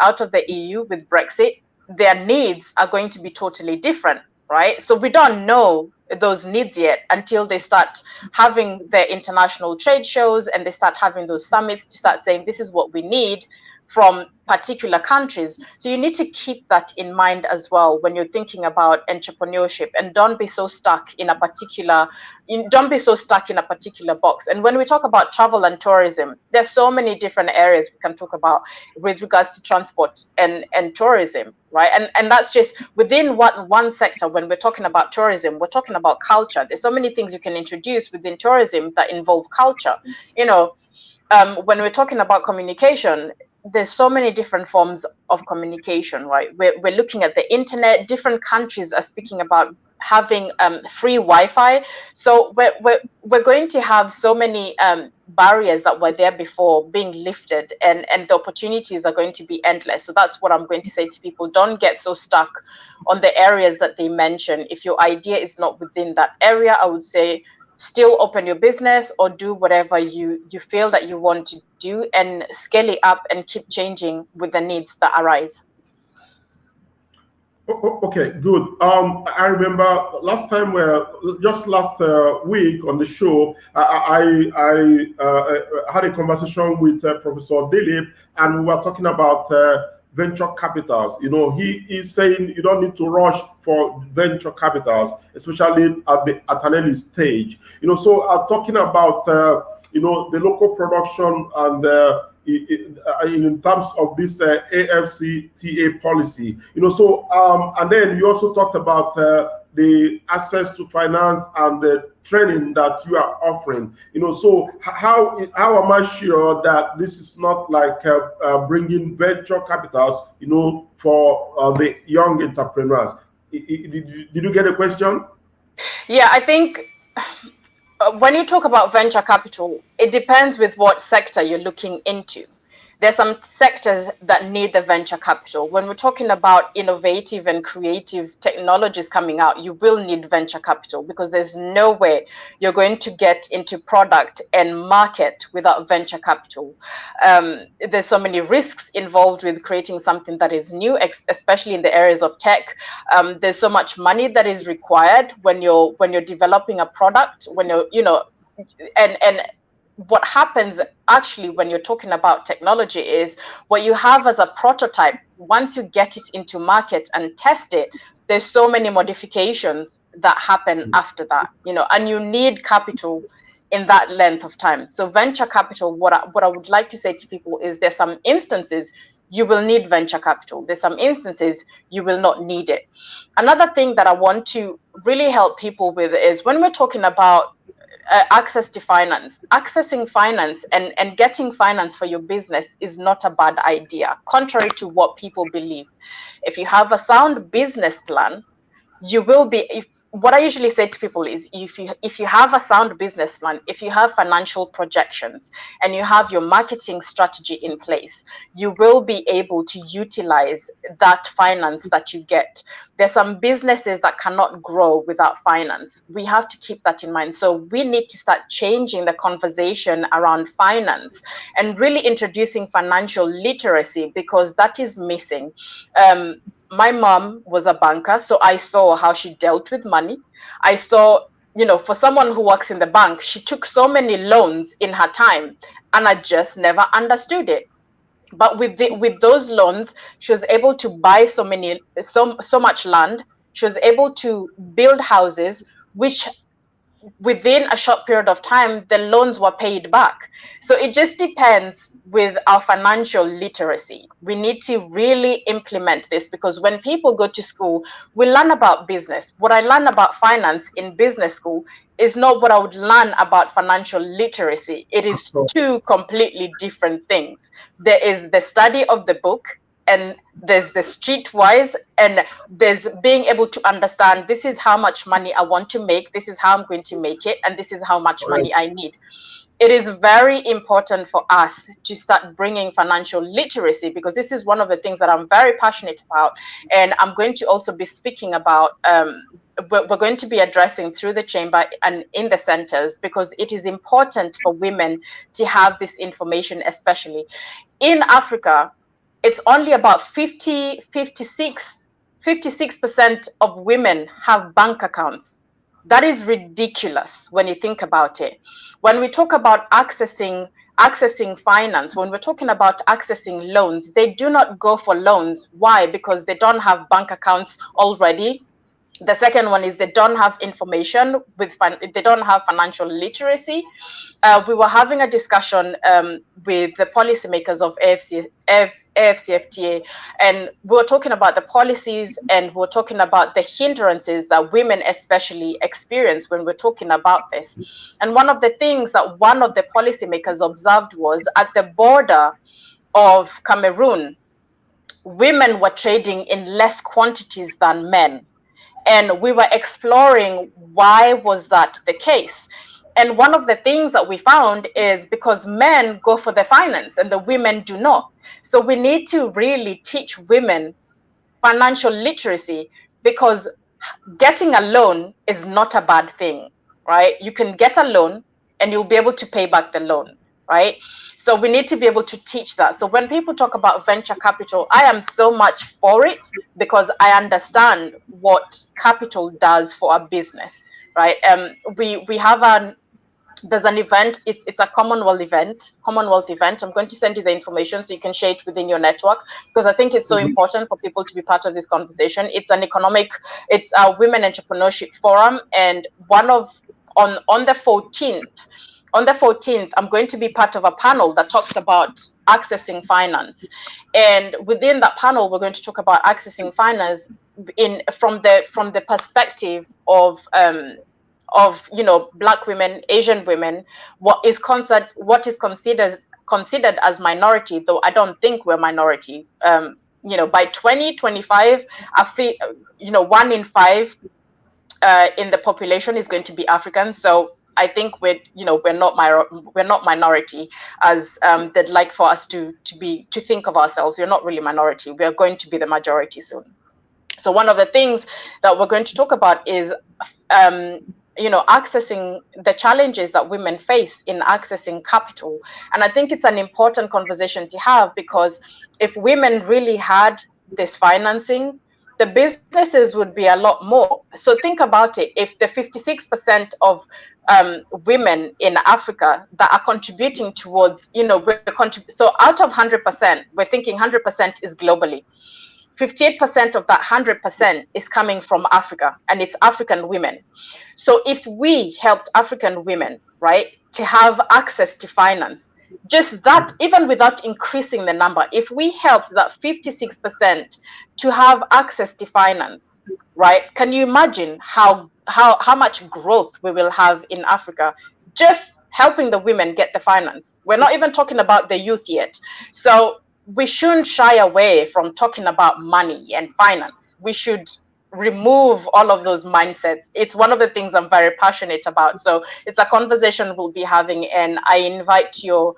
out of the EU with Brexit. Their needs are going to be totally different, right? So we don't know those needs yet until they start having their international trade shows and they start having those summits to start saying, this is what we need. from particular countries. So you need to keep that in mind as well when you're thinking about entrepreneurship, and don't be so stuck in a particular box. And when we talk about travel and tourism, there's so many different areas we can talk about with regards to transport and tourism, right? And that's just within one sector. When we're talking about tourism, we're talking about culture. There's so many things you can introduce within tourism that involve culture. When we're talking about communication, there's so many different forms of communication, right? We're looking at the internet. Different countries are speaking about having free Wi-Fi. So we're going to have so many barriers that were there before being lifted, and the opportunities are going to be endless. So that's what I'm going to say to people. Don't get so stuck on the areas that they mention. If your idea is not within that area, I would say still open your business or do whatever you feel that you want to do, and scale it up and keep changing with the needs that arise. Okay, good. I remember last time, just last week on the show, I had a conversation with Professor Dilip, and we were talking about venture capitals. He is saying you don't need to rush for venture capitals, especially at an early stage. So I'm talking about the local production and in terms of this AfCFTA policy. And then you also talked about the access to finance and the training that you are offering. So how am I sure that this is not like bringing venture capitals, for the young entrepreneurs? Did you get a question? Yeah, I think when you talk about venture capital, it depends with what sector you're looking into. There's some sectors that need the venture capital. When we're talking about innovative and creative technologies coming out, you will need venture capital, because there's no way you're going to get into product and market without venture capital. There's so many risks involved with creating something that is new, especially in the areas of tech. There's so much money that is required when you're developing a product, and what happens actually when you're talking about technology is what you have as a prototype. Once you get it into market and test it, there's so many modifications that happen after that, and you need capital in that length of time. So venture capital, what I would like to say to people is there's some instances you will need venture capital. There's some instances you will not need it. Another thing that I want to really help people with is when we're talking about access to finance. Accessing finance and getting finance for your business is not a bad idea, contrary to what people believe. If you have a sound business plan, you will be, what I usually say to people is if you have a sound business plan, if you have financial projections and you have your marketing strategy in place, you will be able to utilize that finance that you get. There's some businesses that cannot grow without finance. We have to keep that in mind. So we need to start changing the conversation around finance and really introducing financial literacy, because that is missing. My mom was a banker, so I saw how she dealt with money. I saw, for someone who works in the bank, she took so many loans in her time, and I just never understood it. But with those loans, she was able to buy so much land. She was able to build houses, which within a short period of time, the loans were paid back. So it just depends with our financial literacy. We need to really implement this, because when people go to school, we learn about business. What I learn about finance in business school is not what I would learn about financial literacy. It is two completely different things. There is the study of the book, and there's the streetwise, and there's being able to understand, this is how much money I want to make, this is how I'm going to make it, and this is how much money I need. It is very important for us to start bringing financial literacy, because this is one of the things that I'm very passionate about, and I'm going to also be speaking about, we're going to be addressing through the chamber and in the centers, because it is important for women to have this information, especially in Africa. It's only about 56% of women have bank accounts. That is ridiculous when you think about it. When we talk about accessing accessing finance, when we're talking about accessing loans, they do not go for loans. Why? Because they don't have bank accounts already. The second one is they don't have information they don't have financial literacy. We were having a discussion with the policymakers of AfCFTA, and we were talking about the policies, and we were talking about the hindrances that women especially experience when we're talking about this. And one of the things that one of the policymakers observed was at the border of Cameroon, women were trading in less quantities than men. And we were exploring why was that the case. And one of the things that we found is because men go for the finance and the women do not. So we need to really teach women financial literacy, because getting a loan is not a bad thing, right? You can get a loan and you'll be able to pay back the loan, right? So we need to be able to teach that. So when people talk about venture capital, I am so much for it, because I understand what capital does for a business, right? We have there's an event. It's a Commonwealth event. I'm going to send you the information so you can share it within your network, because I think it's so important for people to be part of this conversation. It's a women entrepreneurship forum, and on the 14th. On the 14th, I'm going to be part of a panel that talks about accessing finance. And within that panel, we're going to talk about accessing finance from the perspective of Black women, Asian women, what is considered as minority, though I don't think we're minority. By 2025, I feel 1 in 5 in the population is going to be African. So I think we're not minority as they'd like for us to think of ourselves. We're not really minority. We are going to be the majority soon. So one of the things that we're going to talk about is accessing the challenges that women face in accessing capital. And I think it's an important conversation to have, because if women really had this financing, the businesses would be a lot more. So think about it. If the 56% of women in Africa that are contributing towards, so out of 100%, we're thinking 100% is globally. 58% of that 100% is coming from Africa, and it's African women. So if we helped African women, right, to have access to finance, just that, even without increasing the number, if we helped that 56% to have access to finance, right, can you imagine how much growth we will have in Africa just helping the women get the finance? We're not even talking about the youth yet. So we shouldn't shy away from talking about money and finance. We should remove all of those mindsets. It's one of the things I'm very passionate about. So it's a conversation we'll be having, and I invite your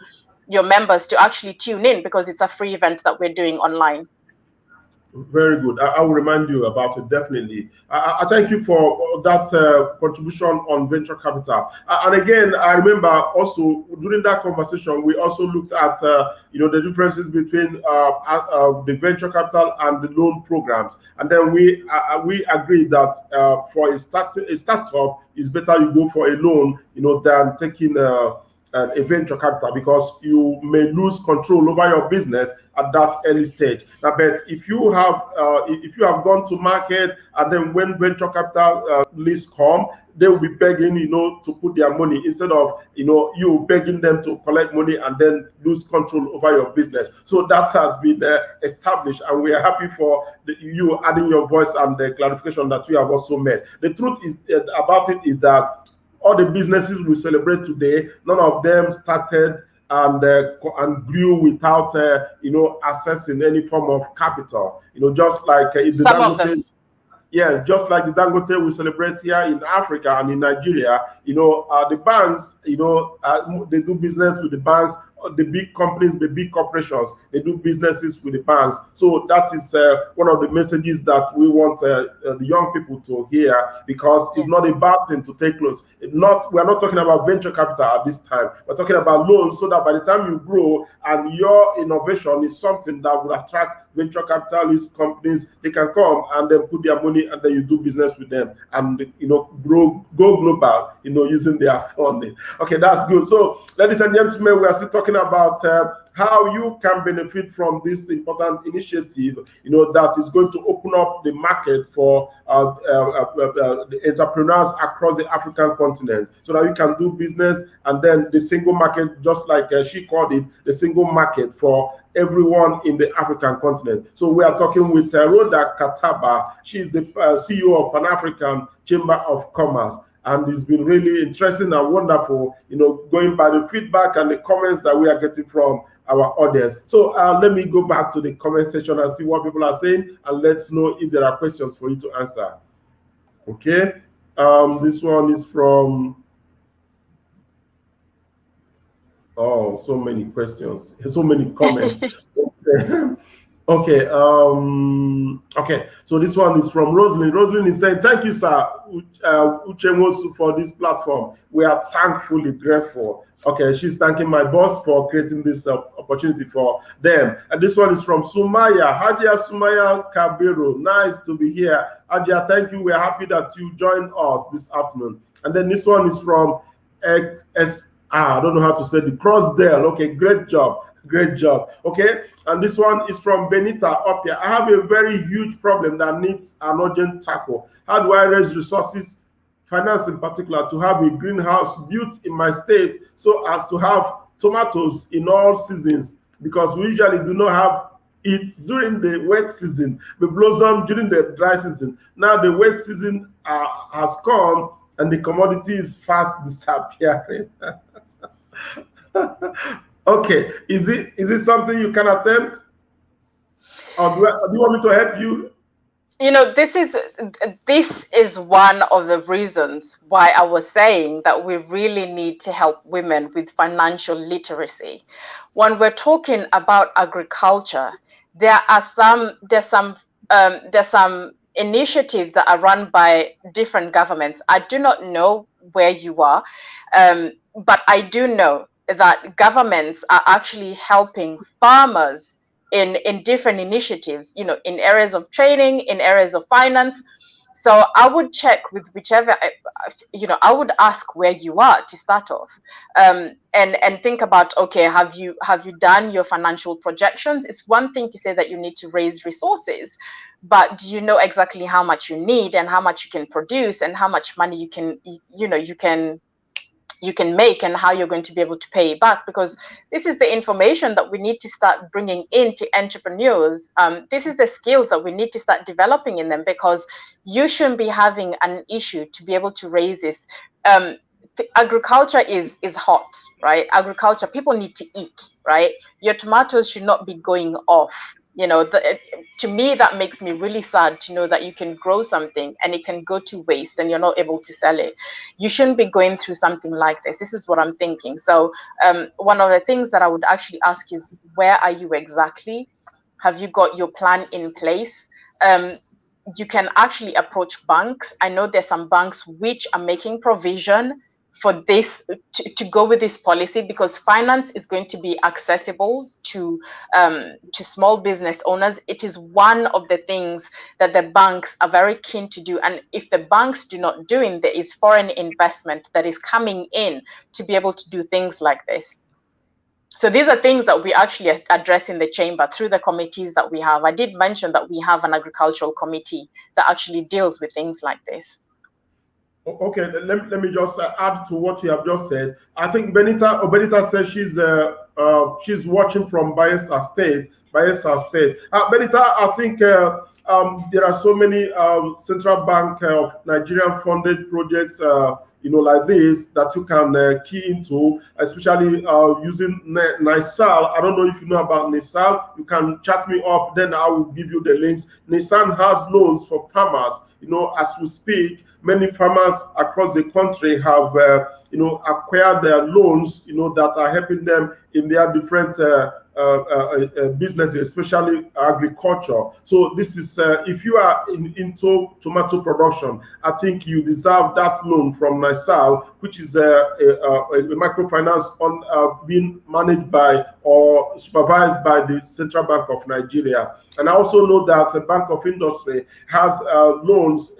members to actually tune in, because it's a free event that we're doing online. Very good. I will remind you about it, definitely. I thank you for that contribution on venture capital. And again, I remember also during that conversation, we also looked at the differences between the venture capital and the loan programs. And then we agreed that for a startup, it's better you go for a loan, than taking a venture capital, because you may lose control over your business at that early stage. Now, but if you have gone to market, and then when venture capital lists come, they will be begging, to put their money, instead of, you begging them to collect money and then lose control over your business. So that has been established, and we are happy for you adding your voice and the clarification that you have also made. The truth is about it is that all the businesses we celebrate today, none of them started and grew without accessing any form of capital. Just like the Dangote, yes, just like the Dangote we celebrate here in Africa and in Nigeria. The banks, they do business with the banks. The big companies, the big corporations, they do businesses with the banks. So that is one of the messages that we want the young people to hear, because it's not a bad thing to take loans. We're not talking about venture capital at this time. We're talking about loans, so that by the time you grow and your innovation is something that will attract venture capitalist companies, they can come and then put their money, and then you do business with them, and go global, using their funding. Okay, that's good. So, ladies and gentlemen, we are still talking talking about how you can benefit from this important initiative, that is going to open up the market for the entrepreneurs across the African continent, so that you can do business, and then the single market, just like she called it, the single market for everyone in the African continent. So we are talking with Rhoda Khataba. She's the CEO of Pan-African Chamber of Commerce. And it's been really interesting and wonderful, going by the feedback and the comments that we are getting from our audience. So let me go back to the comment section and see what people are saying, and let's know if there are questions for you to answer. Okay, this one is from, oh, so many questions, so many comments. Okay, okay, so this one is from Rosalind. Rosalind is saying, thank you, sir, Uchemosu, for this platform. We are thankfully grateful. Okay, she's thanking my boss for creating this opportunity for them. And this one is from Sumaya, Hadia Sumaya Kabiru. Nice to be here. Hadia, thank you. We're happy that you joined us this afternoon. And then this one is from I don't know how to say the Crossdale. Okay, great job. Great job. Okay, and this one is from Benita up here. I have a very huge problem that needs an urgent tackle. How do I raise resources, finance in particular, to have a greenhouse built in my state so as to have tomatoes in all seasons? Because we usually do not have it during the wet season. We blossom during the dry season. Now the wet season has come and the commodity is fast disappearing. Okay, is it something you can attempt, or do you want me to help you? This is one of the reasons why I was saying that we really need to help women with financial literacy. When we're talking about agriculture, there's some initiatives that are run by different governments. I do not know where you are, but I do know that governments are actually helping farmers in different initiatives, in areas of training, in areas of finance. So I would check with whichever, I would ask where you are to start off, and think about, okay, have you done your financial projections? It's one thing to say that you need to raise resources, but do you know exactly how much you need and how much you can produce and how much money you can make and how you're going to be able to pay it back? Because this is the information that we need to start bringing into entrepreneurs. This is the skills that we need to start developing in them, because you shouldn't be having an issue to be able to raise this. Agriculture is hot, right? Agriculture, people need to eat, right? Your tomatoes should not be going off. To me, that makes me really sad to know that you can grow something and it can go to waste and you're not able to sell it. You shouldn't be going through something like this. This is what I'm thinking. So one of the things that I would actually ask is, where are you exactly? Have you got your plan in place? You can actually approach banks. I know there's some banks which are making provision for this to go with this policy, because finance is going to be accessible to small business owners. It is one of the things that the banks are very keen to do. And if the banks do not do it, there is foreign investment that is coming in to be able to do things like this. So these are things that we actually address in the chamber through the committees that we have. I did mention that we have an agricultural committee that actually deals with things like this. Okay, let me just add to what you have just said. I think Benita says she's watching from Bayelsa State. Benita, I think there are so many central bank of Nigerian funded projects, like this, that you can key into, especially using NISAL. I don't know if you know about NISAL. You can chat me up, then I will give you the links. NISAL has loans for farmers. As we speak, many farmers across the country have acquired their loans, that are helping them in their different businesses, especially agriculture. So this is, if you are into tomato production, I think you deserve that loan from NISAL, which is a microfinance being managed by or supervised by the Central Bank of Nigeria. And I also know that the Bank of Industry has loans,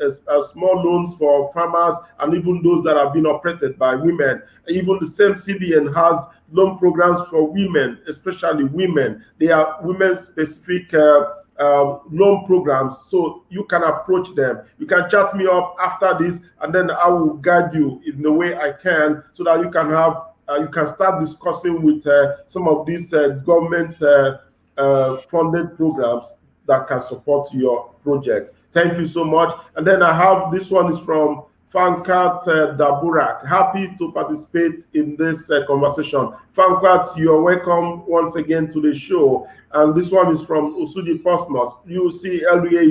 small loans for farmers, and even those that have been operated by women. Even the same CBN has loan programs for women, especially women. They are women-specific loan programs, so you can approach them. You can chat me up after this, and then I will guide you in the way I can, so that you can have you can start discussing with some of these government funded programs that can support your project. Thank you so much. And then I have this one is from Fankat Daburak. Happy to participate in this conversation. Fankat, you're welcome once again to the show. And this one is from Usuji Posmos. You see, LBA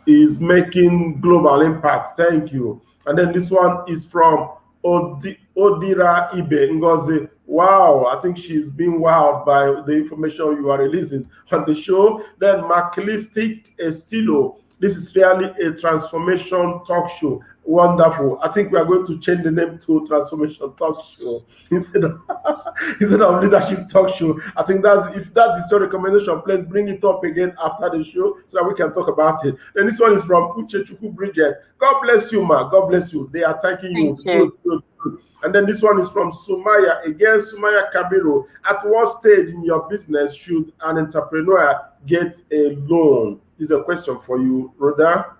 is making global impact. Thank you. And then this one is from Odira Ibe Ngozi. Wow, I think she's been wowed by the information you are releasing on the show. Then Maclistic Estilo. This is really a transformation talk show. Wonderful. I think we are going to change the name to Transformation Talk Show instead of Leadership Talk Show. I think if that is your recommendation, please bring it up again after the show so that we can talk about it. And this one is from Uche Chukwu Bridget. God bless you, ma. God bless you. They are thanking you. Thank you. Good. And then this one is from Sumaya. Again, Sumaya Kabiru. At what stage in your business should an entrepreneur get a loan? This is a question for you, Rhoda.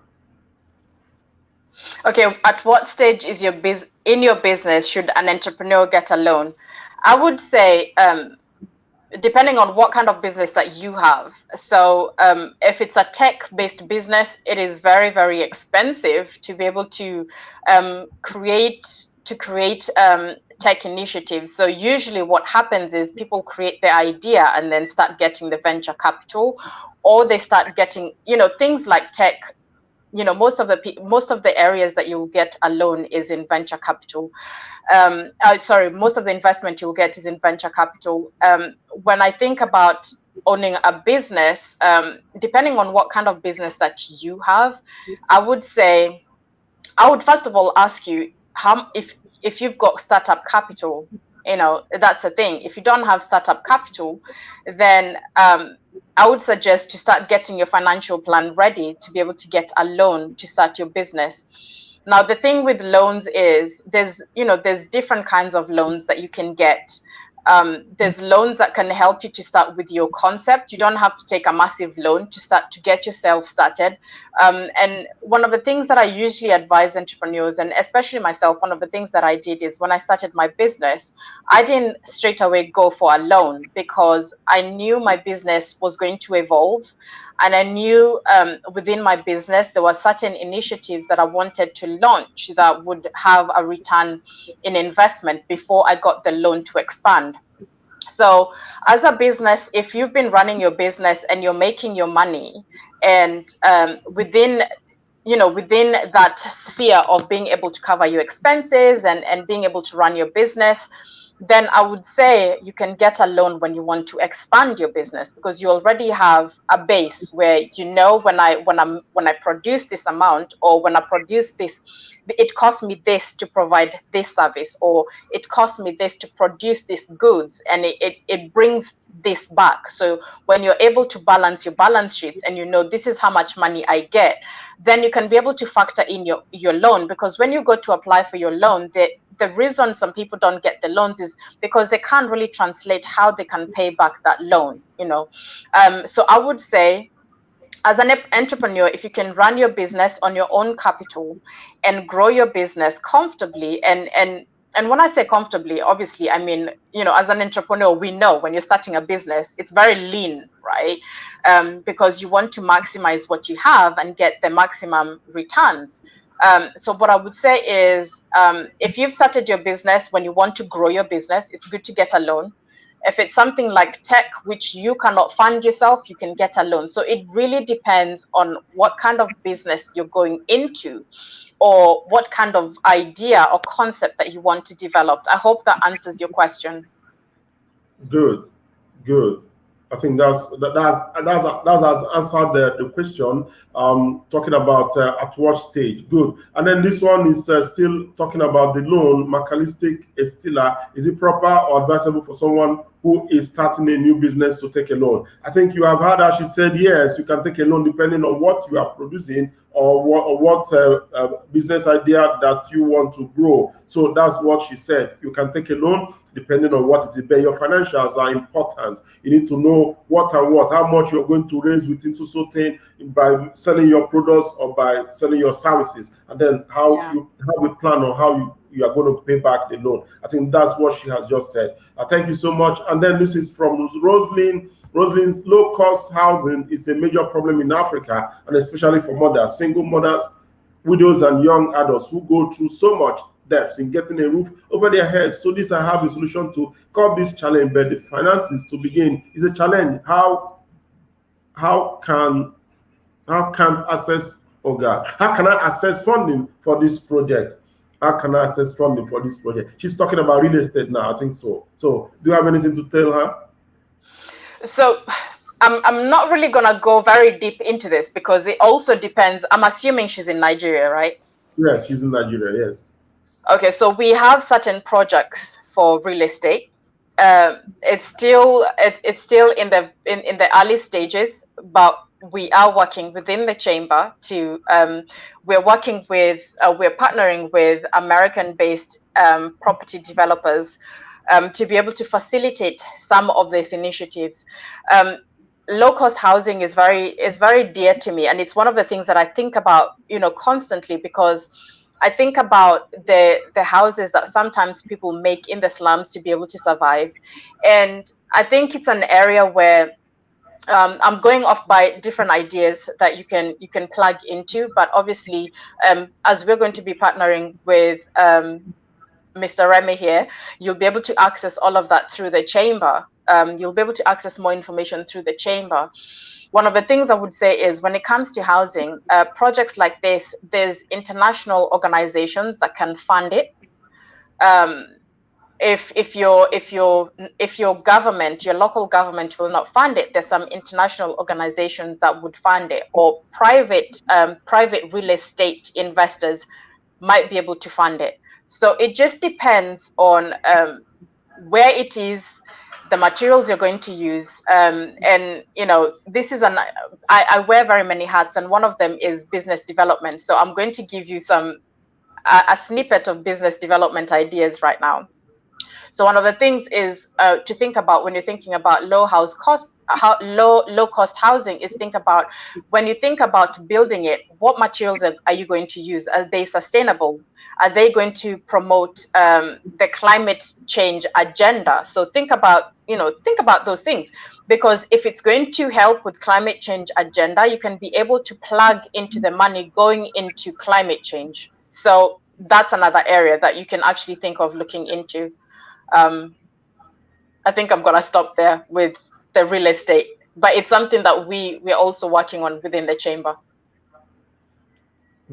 Okay, at what stage is in your business should an entrepreneur get a loan? I would say, depending on what kind of business that you have. So if it's a tech-based business, it is very, very expensive to be able to create tech initiatives. So usually what happens is people create the idea and then start getting the venture capital, or they start getting, things like tech. Most of the areas that you will get a loan is in venture capital. Most of the investment you will get is in venture capital. When I think about owning a business, depending on what kind of business that you have, I would first of all ask you if you've got startup capital. That's the thing. If you don't have startup capital, then I would suggest to start getting your financial plan ready to be able to get a loan to start your business. Now, the thing with loans is there's different kinds of loans that you can get. There's loans that can help you to start with your concept. You don't have to take a massive loan to get yourself started. And one of the things that I usually advise entrepreneurs, and especially myself, one of the things that I did is when I started my business, I didn't straight away go for a loan because I knew my business was going to evolve. And I knew within my business, there were certain initiatives that I wanted to launch that would have a return in investment before I got the loan to expand. So as a business, if you've been running your business and you're making your money, and within that sphere of being able to cover your expenses and being able to run your business, then I would say you can get a loan when you want to expand your business, because you already have a base where when I produce this amount, or when I produce this, it costs me this to provide this service, or it costs me this to produce these goods, and it brings this back. So when you're able to balance your balance sheets and this is how much money I get, then you can be able to factor in your loan. Because when you go to apply for your loan, the reason some people don't get the loans is because they can't really translate how they can pay back that loan. So I would say, as an entrepreneur, if you can run your business on your own capital and grow your business comfortably, and when I say comfortably, obviously, I mean, as an entrepreneur, we know when you're starting a business, it's very lean, right? Because you want to maximize what you have and get the maximum returns. So what I would say is, if you've started your business, when you want to grow your business, it's good to get a loan. If it's something like tech, which you cannot fund yourself, you can get a loan. So it really depends on what kind of business you're going into, or what kind of idea or concept that you want to develop. I hope that answers your question. Good. I think that's answered the question. Talking about at what stage. Good. And then this one is still talking about the loan. Macalistic Estila. Is it proper or advisable for someone who is starting a new business to take a loan. I think you have heard her, she said, yes, you can take a loan depending on what you are producing or what business idea that you want to grow. So that's what she said. You can take a loan depending on what it is. But your financials are important. You need to know what and what, how much you're going to raise within so thing by selling your products or by selling your services, and then how you plan on how you are going to pay back the loan. I think that's what she has just said. Thank you so much. And then this is from Rosalind. Rosalind's low-cost housing is a major problem in Africa, and especially for mothers, single mothers, widows, and young adults who go through so much debts in getting a roof over their heads. So this I have a solution to curb this challenge, but the finances to begin is a challenge. How can access, oh God, how can I access funding for this project? How can I access funding for this project? She's talking about real estate now, I think so. So do you have anything to tell her? So I'm not really gonna go very deep into this because it also depends. I'm assuming she's in Nigeria, right? Yes, she's in Nigeria, yes. Okay, so we have certain projects for real estate. It's still in the early stages, but we are working within the chamber to we're partnering with American-based property developers to be able to facilitate some of these initiatives. Low-cost housing is very dear to me, and it's one of the things that I think about, constantly, because I think about the houses that sometimes people make in the slums to be able to survive, and I think it's an area where I'm going off by different ideas that you can plug into, but obviously, as we're going to be partnering with Mr. Remy here, you'll be able to access all of that through the chamber. You'll be able to access more information through the chamber. One of the things I would say is when it comes to housing, projects like this, there's international organizations that can fund it. If your government, your local government will not fund it, there's some international organizations that would fund it, or private real estate investors might be able to fund it. So it just depends on where it is, the materials you're going to use, and this is I wear very many hats, and one of them is business development. So I'm going to give you a snippet of business development ideas right now. So one of the things is to think about when you're thinking about low cost housing is think about when you think about building it, what materials are you going to use? Are they sustainable? Are they going to promote the climate change agenda? So think about those things, because if it's going to help with climate change agenda, you can be able to plug into the money going into climate change. So that's another area that you can actually think of looking into. I think I'm gonna stop there with the real estate, but it's something that we're also working on within the chamber.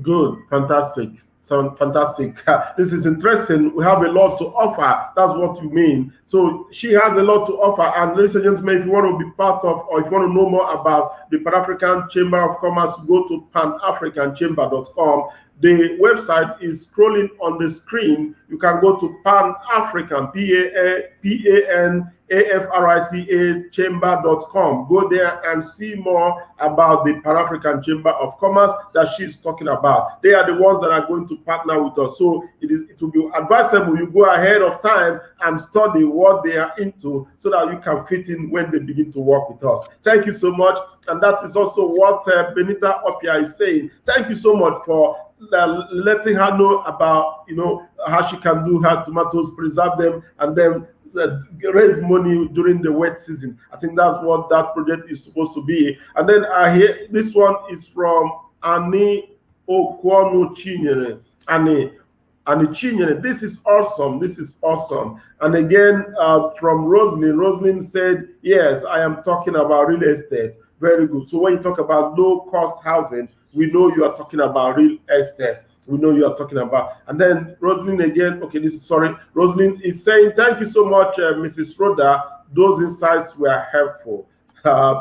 Good, fantastic. Fantastic. This is interesting. We have a lot to offer. That's what you mean. So she has a lot to offer. And ladies and gentlemen, if you want to be part of, or if you want to know more about the Pan-African Chamber of Commerce, go to panafricanchamber.com. The website is scrolling on the screen. You can go to Pan-African, PANAFRICA chamber.com. Go there and see more about the Pan-African Chamber of Commerce that she's talking about. They are the ones that are going to partner with us. So it will be advisable you go ahead of time and study what they are into so that you can fit in when they begin to work with us. Thank you so much. And that is also what Benita Opia is saying. Thank you so much for letting her know about how she can do her tomatoes, preserve them, and then raise money during the wet season. I think that's what that project is supposed to be. And then I hear this one is from Annie Okwonu Chinyere. Annie Chinyere, this is awesome. This is awesome. And again, from Rosalind. Rosalind said, yes, I am talking about real estate. Very good. So when you talk about low cost housing, we know you are talking about real estate. We know you are talking about. And then Rosalind again, okay, Rosalind is saying, thank you so much, Mrs. Rhoda. Those insights were helpful.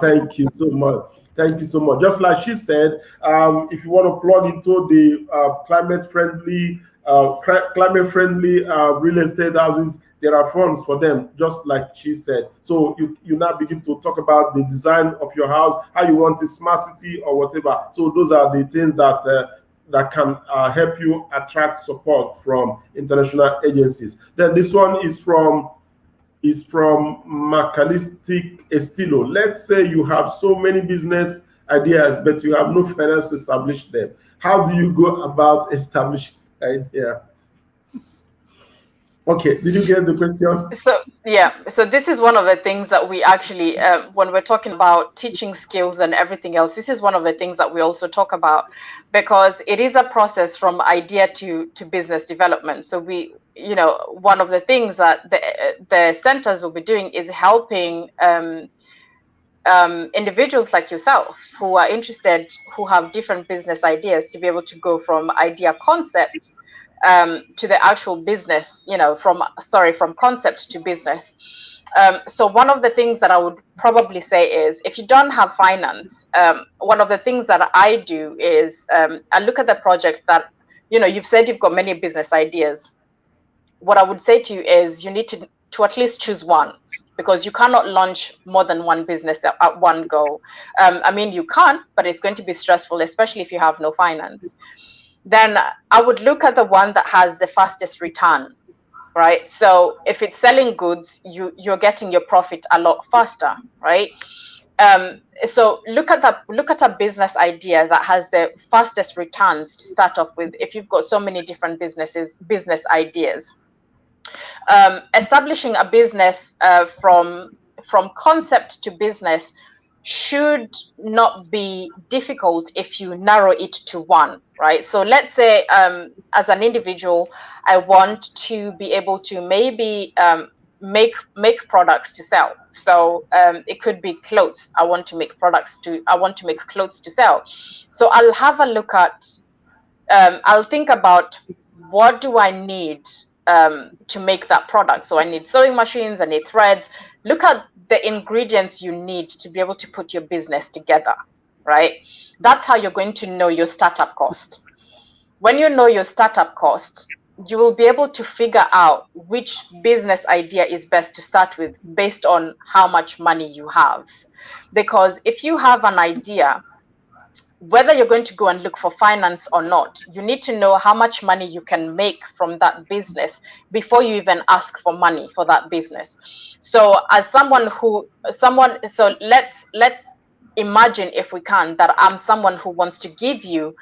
Thank you so much. Thank you so much. Just like she said, if you want to plug into the climate-friendly climate-friendly real estate houses. There are funds for them, just like she said. So you now begin to talk about the design of your house, how you want it, smart city or whatever. So those are the things that that can help you attract support from international agencies. Then this one is from Macalistic Estilo. Let's say you have so many business ideas, but you have no finance to establish them. How do you go about establishing idea? Okay, did you get the question? So yeah, so this is one of the things that we actually, when we're talking about teaching skills and everything else, this is one of the things that we also talk about, because it is a process from idea to business development. So we, you know, one of the things that the centers will be doing is helping individuals like yourself who are interested, who have different business ideas, to be able to go from idea concept to the actual business, you know, from concept to business. So one of the things that I would probably say is, if you don't have finance, one of the things that I do is I look at the project that, you know, you've said you've got many business ideas. What I would say to you is you need to at least choose one, because you cannot launch more than one business at one go. I mean, you can, but it's going to be stressful, especially if you have no finance. Then I would look at the one that has the fastest return, right? So if it's selling goods, you're getting your profit a lot faster, right? So look at a business idea that has the fastest returns to start off with. If you've got so many different business ideas, establishing a business from concept to business should not be difficult if you narrow it to one, right? So let's say as an individual, I want to be able to maybe make products to sell. So it could be clothes. I want to make clothes to sell. So I'll have a look at, I'll think about, what do I need to make that product? So I need sewing machines, I need threads. Look at the ingredients you need to be able to put your business together, right? That's how you're going to know your startup cost. When you know your startup cost, you will be able to figure out which business idea is best to start with based on how much money you have. Because if you have an idea, whether you're going to go and look for finance or not, you need to know how much money you can make from that business before you even ask for money for that business. So as so let's imagine, if we can, that I'm someone who wants to give you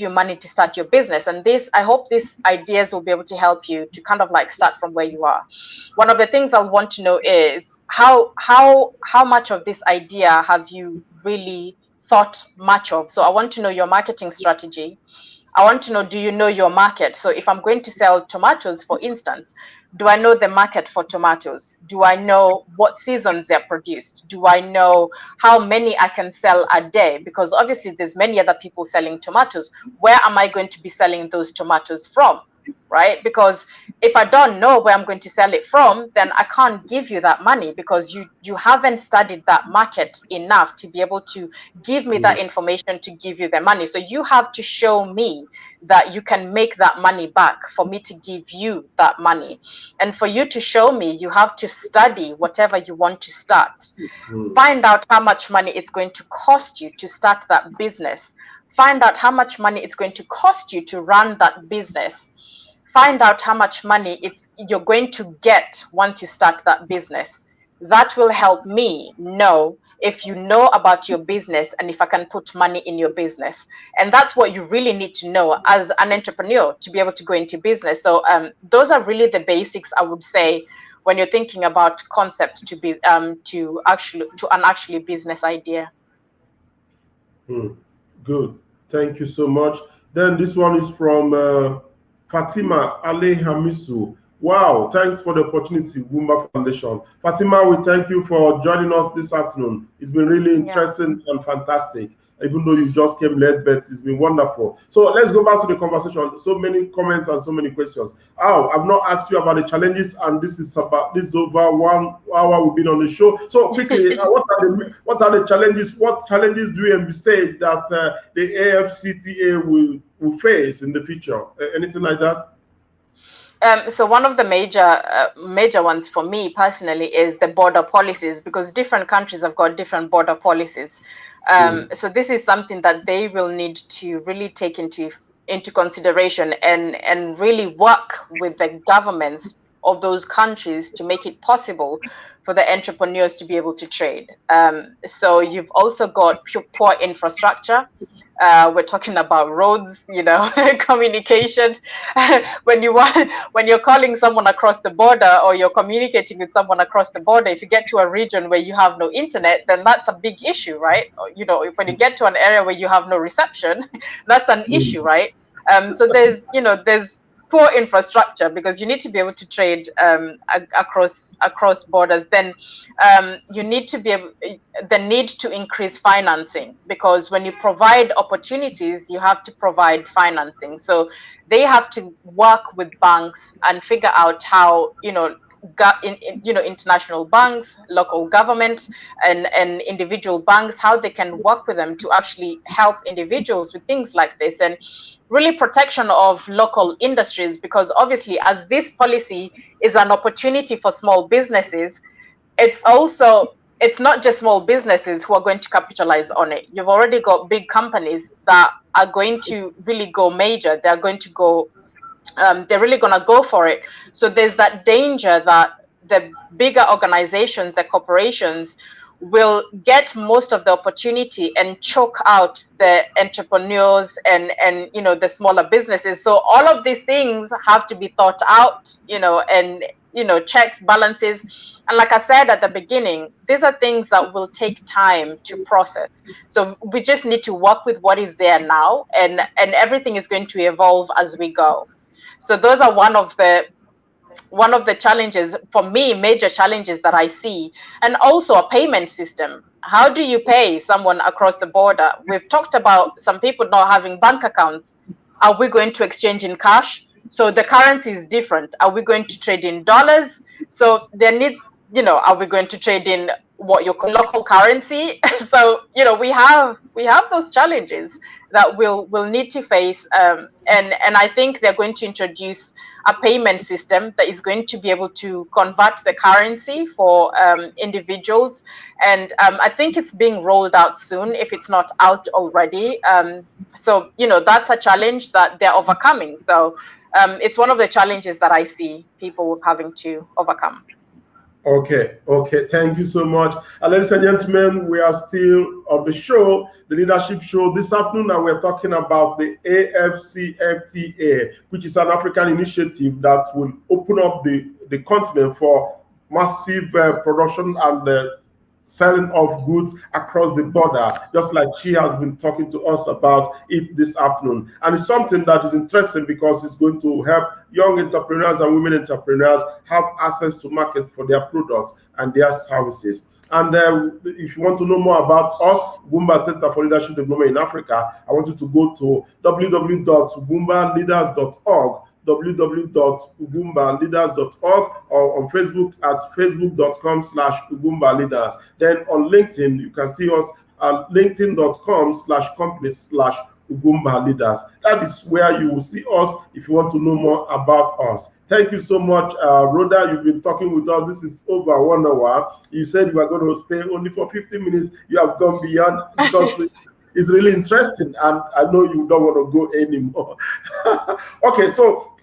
money to start your business. And I hope these ideas will be able to help you to kind of like start from where you are. One of the things I'll want to know is how much of this idea have you really thought much of? So I want to know your marketing strategy. I want to know, do you know your market? So if I'm going to sell tomatoes, for instance, do I know the market for tomatoes? Do I know what seasons they're produced? Do I know how many I can sell a day? Because obviously there's many other people selling tomatoes. Where am I going to be selling those tomatoes from? Right? Because if I don't know where I'm going to sell it from, then I can't give you that money, because you haven't studied that market enough to be able to give me that information to give you the money. So you have to show me that you can make that money back for me to give you that money. And for you to show me, you have to study whatever you want to start. Find out how much money it's going to cost you to start that business. Find out how much money it's going to cost you to run that business. Find out how much money you're going to get once you start that business. That will help me know if you know about your business and if I can put money in your business. And that's what you really need to know as an entrepreneur to be able to go into business. So those are really the basics, I would say, when you're thinking about concept to an actually business idea. Good. Thank you so much. Then this one is from Fatima Ale Hamisu. Wow, thanks for the opportunity, Ugwumba Foundation. Fatima, we thank you for joining us this afternoon. It's been really interesting and fantastic. even though you just came late, but it's been wonderful. So let's go back to the conversation. So many comments and so many questions. Oh, I've not asked you about the challenges, and this is over 1 hour we've been on the show. So quickly, what are the challenges? What challenges do you envisage that the AfCFTA will face in the future? Anything like that? So one of the major ones for me personally is the border policies, because different countries have got different border policies. So this is something that they will need to really take into consideration and really work with the governments of those countries to make it possible for the entrepreneurs to be able to trade. So you've also got poor infrastructure. We're talking about roads, communication. when you're calling someone across the border, or you're communicating with someone across the border, if you get to a region where you have no internet, then that's a big issue, right? When you get to an area where you have no reception, that's an issue, right? So there's poor infrastructure, because you need to be able to trade across borders. Then you need to the need to increase financing, because when you provide opportunities, you have to provide financing. So they have to work with banks and figure out how international banks, local government, and individual banks, how they can work with them to actually help individuals with things like this, and really protection of local industries, because obviously, as this policy is an opportunity for small businesses, it's not just small businesses who are going to capitalize on it. You've already got big companies that are going to really go major. They're going to go they're really going to go for it. So there's that danger that the bigger organizations, the corporations, will get most of the opportunity and choke out the entrepreneurs and the smaller businesses. So all of these things have to be thought out, and checks, balances. And like I said at the beginning, these are things that will take time to process. So we just need to work with what is there now, and everything is going to evolve as we go. So those are one of the challenges for me, major challenges that I see. And also a payment system. How do you pay someone across the border? We've talked about some people not having bank accounts. Are we going to exchange in cash? So the currency is different. Are we going to trade in dollars? So there needs, are we going to trade in what your local currency? So, we have those challenges that we'll need to face. And I think they're going to introduce a payment system that is going to be able to convert the currency for individuals. And I think it's being rolled out soon, if it's not out already. So, that's a challenge that they're overcoming. So it's one of the challenges that I see people having to overcome. Okay. Thank you so much. Ladies and gentlemen, we are still on the show, the leadership show this afternoon, and we're talking about the AfCFTA, which is an African initiative that will open up the continent for massive production and selling of goods across the border, just like she has been talking to us about it this afternoon. And it's something that is interesting because it's going to help young entrepreneurs and women entrepreneurs have access to market for their products and their services. And if you want to know more about us, Ugwumba Center for Leadership Development in Africa, I want you to go to www.ugwumbaleaders.org, www.ugwumbaleaders.org, or on Facebook at facebook.com/Ugwumbaleaders. Then on LinkedIn, you can see us at linkedin.com/company/Ugwumba Leaders. That is where you will see us if you want to know more about us. Thank you so much, Rhoda. You've been talking with us. This is over 1 hour. You said you were going to stay only for 15 minutes. You have gone beyond because it's really interesting, and I know you don't want to go anymore. Okay, so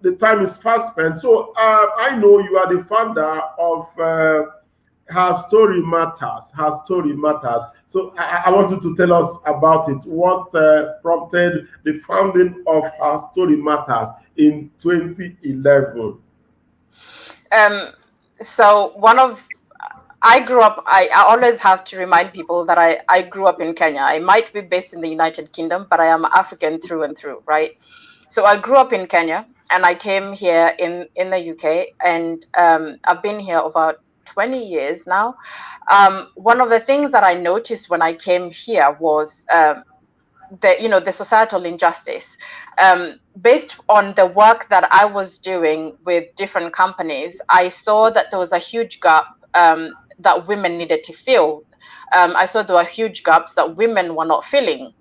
the time is fast spent. So I know you are the founder of Her Story Matters. Her Story Matters. So I want you to tell us about it. What prompted the founding of Her Story Matters in 2011? So I grew up, I always have to remind people that I grew up in Kenya. I might be based in the United Kingdom, but I am African through and through, right? So I grew up in Kenya, and I came here in the UK, and I've been here about 20 years now. One of the things that I noticed when I came here was the societal injustice. Based on the work that I was doing with different companies, I saw that there was a huge gap that women needed to fill. I saw there were huge gaps that women were not filling.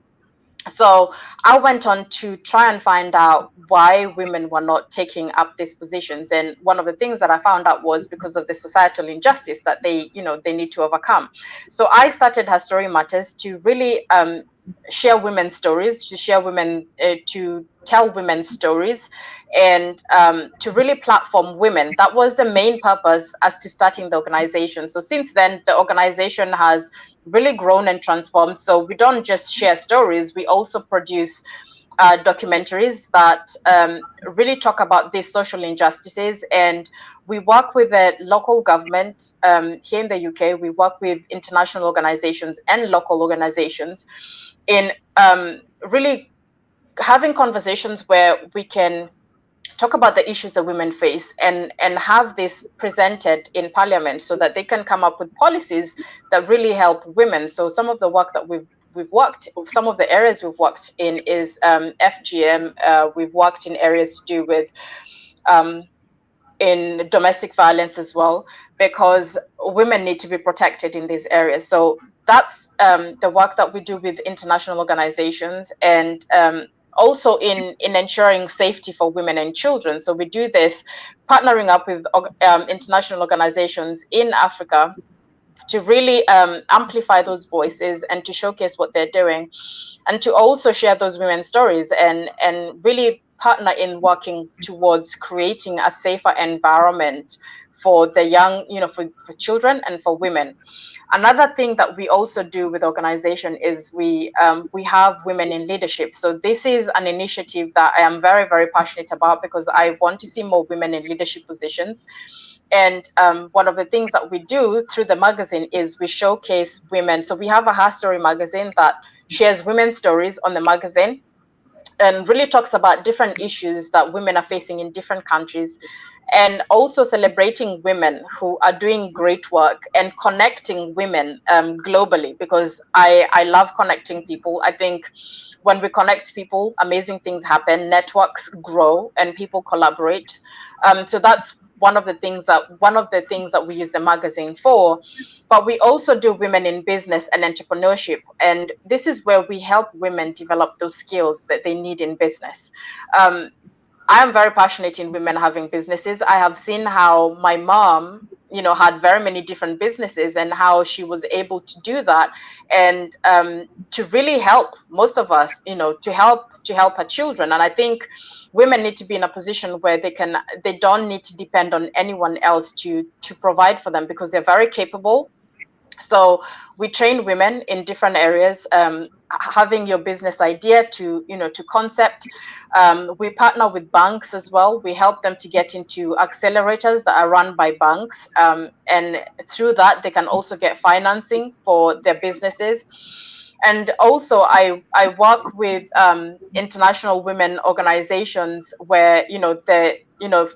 So I went on to try and find out why women were not taking up these positions. And one of the things that I found out was because of the societal injustice that they need to overcome. So I started Her Story Matters to really share women's stories, to tell women's stories, and to really platform women. That was the main purpose as to starting the organization. So since then, the organization has really grown and transformed. So we don't just share stories, we also produce documentaries that really talk about these social injustices. And we work with the local government here in the UK. We work with international organizations and local organizations in really having conversations where we can talk about the issues that women face and have this presented in parliament so that they can come up with policies that really help women. So some of the work that we've worked, some of the areas we've worked in is FGM. We've worked in areas to do with in domestic violence as well, because women need to be protected in these areas. So that's the work that we do with international organizations, and also in ensuring safety for women and children. So we do this partnering up with international organizations in Africa to really amplify those voices and to showcase what they're doing, and to also share those women's stories and really partner in working towards creating a safer environment for the young, for children and for women. Another thing that we also do with the organization is we have women in leadership. So this is an initiative that I am very, very passionate about, because I want to see more women in leadership positions. And one of the things that we do through the magazine is we showcase women. So we have a Her Story magazine that shares women's stories on the magazine and really talks about different issues that women are facing in different countries, and also celebrating women who are doing great work and connecting women globally, because I love connecting people. I think when we connect people, amazing things happen, networks grow, and people collaborate. So that's one of the things that we use the magazine for. But we also do women in business and entrepreneurship, and this is where we help women develop those skills that they need in business. I am very passionate in women having businesses. I have seen how my mom, had very many different businesses, and how she was able to do that, and to really help most of us, to help her children. And I think women need to be in a position where they don't need to depend on anyone else to provide for them, because they're very capable. So we train women in different areas, having your business idea to concept. We partner with banks as well. We help them to get into accelerators that are run by banks. And through that, they can also get financing for their businesses. And also I work with international women organizations where, the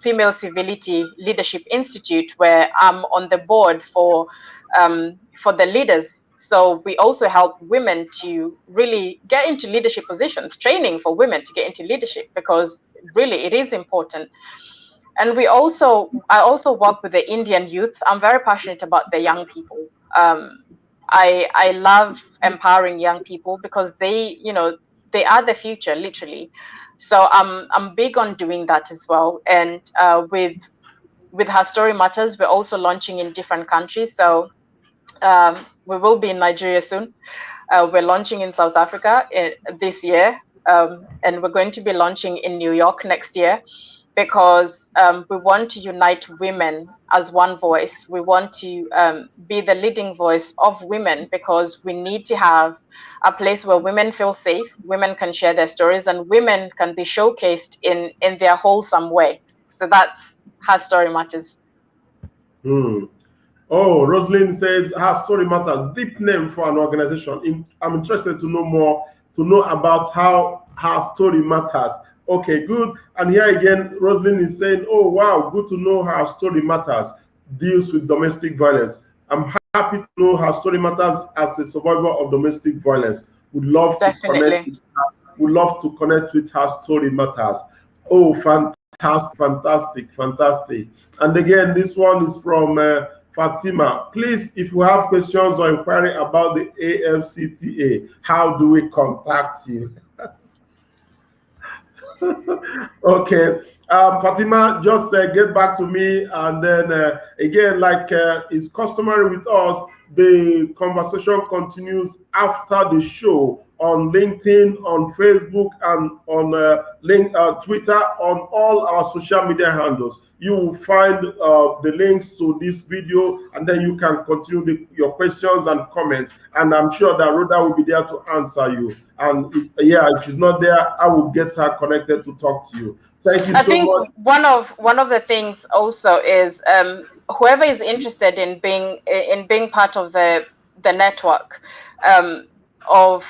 Female Civility Leadership Institute, where I'm on the board for the leaders. So we also help women to really get into leadership positions, training for women to get into leadership, because really it is important. And I also work with the Indian youth. I'm very passionate about the young people. I love empowering young people, because they are the future, literally. So I'm big on doing that as well. And with Her Story Matters, we're also launching in different countries. So we will be in Nigeria soon. We're launching in South Africa this year, and we're going to be launching in New York next year, because we want to unite women as one voice. We want to be the leading voice of women, because we need to have a place where women feel safe, women can share their stories, and women can be showcased in their wholesome way. So that's Her Story Matters. Oh, Rosalind says Her Story Matters, deep name for an organization. I'm interested to know more, to know about how Her Story Matters. Okay, good. And here again, Rosalind is saying, oh, wow, good to know Her Story Matters. deals with domestic violence. I'm happy to know her story matters as a survivor of domestic violence. Would love to connect with her. Would love to connect with her story matters. Oh, fantastic. And again, this one is from Fatima. Please, if you have questions or inquiry about the AfCFTA, how do we contact you? Okay, Fatima, just get back to me, and then again, like is customary with us, the conversation continues after the show on LinkedIn, on Facebook, and on Twitter, on all our social media handles. You will find the links to this video, and then you can continue your questions and comments. And I'm sure that Rhoda will be there to answer you. And if she's not there, I will get her connected to talk to you. Thank you so much. I think one of the things also is whoever is interested in being part of the network, of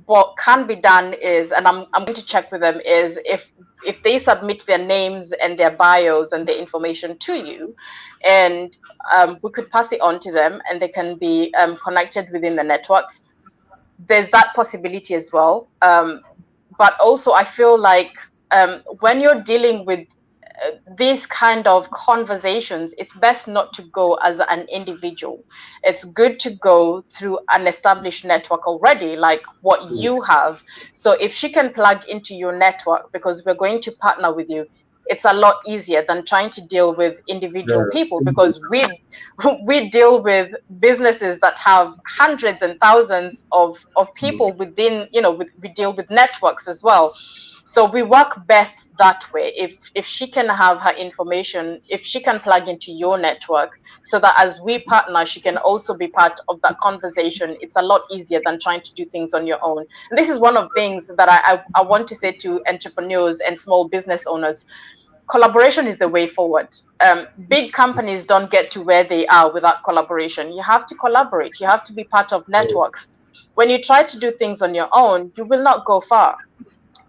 what can be done is, and I'm going to check with them, is if they submit their names and their bios and the information to you, and we could pass it on to them, and they can be connected within the networks. There's that possibility as well. But also, I feel like when you're dealing with these kind of conversations, it's best not to go as an individual. It's good to go through an established network already, like what you have. So if she can plug into your network, because we're going to partner with you, it's a lot easier than trying to deal with individual people, because we deal with businesses that have hundreds and thousands of people within, we deal with networks as well. So we work best that way. If she can have her information, if she can plug into your network, so that as we partner, she can also be part of that conversation. It's a lot easier than trying to do things on your own. And this is one of the things that I want to say to entrepreneurs and small business owners. Collaboration is the way forward. Big companies don't get to where they are without collaboration. You have to collaborate. You have to be part of networks. When you try to do things on your own, you will not go far.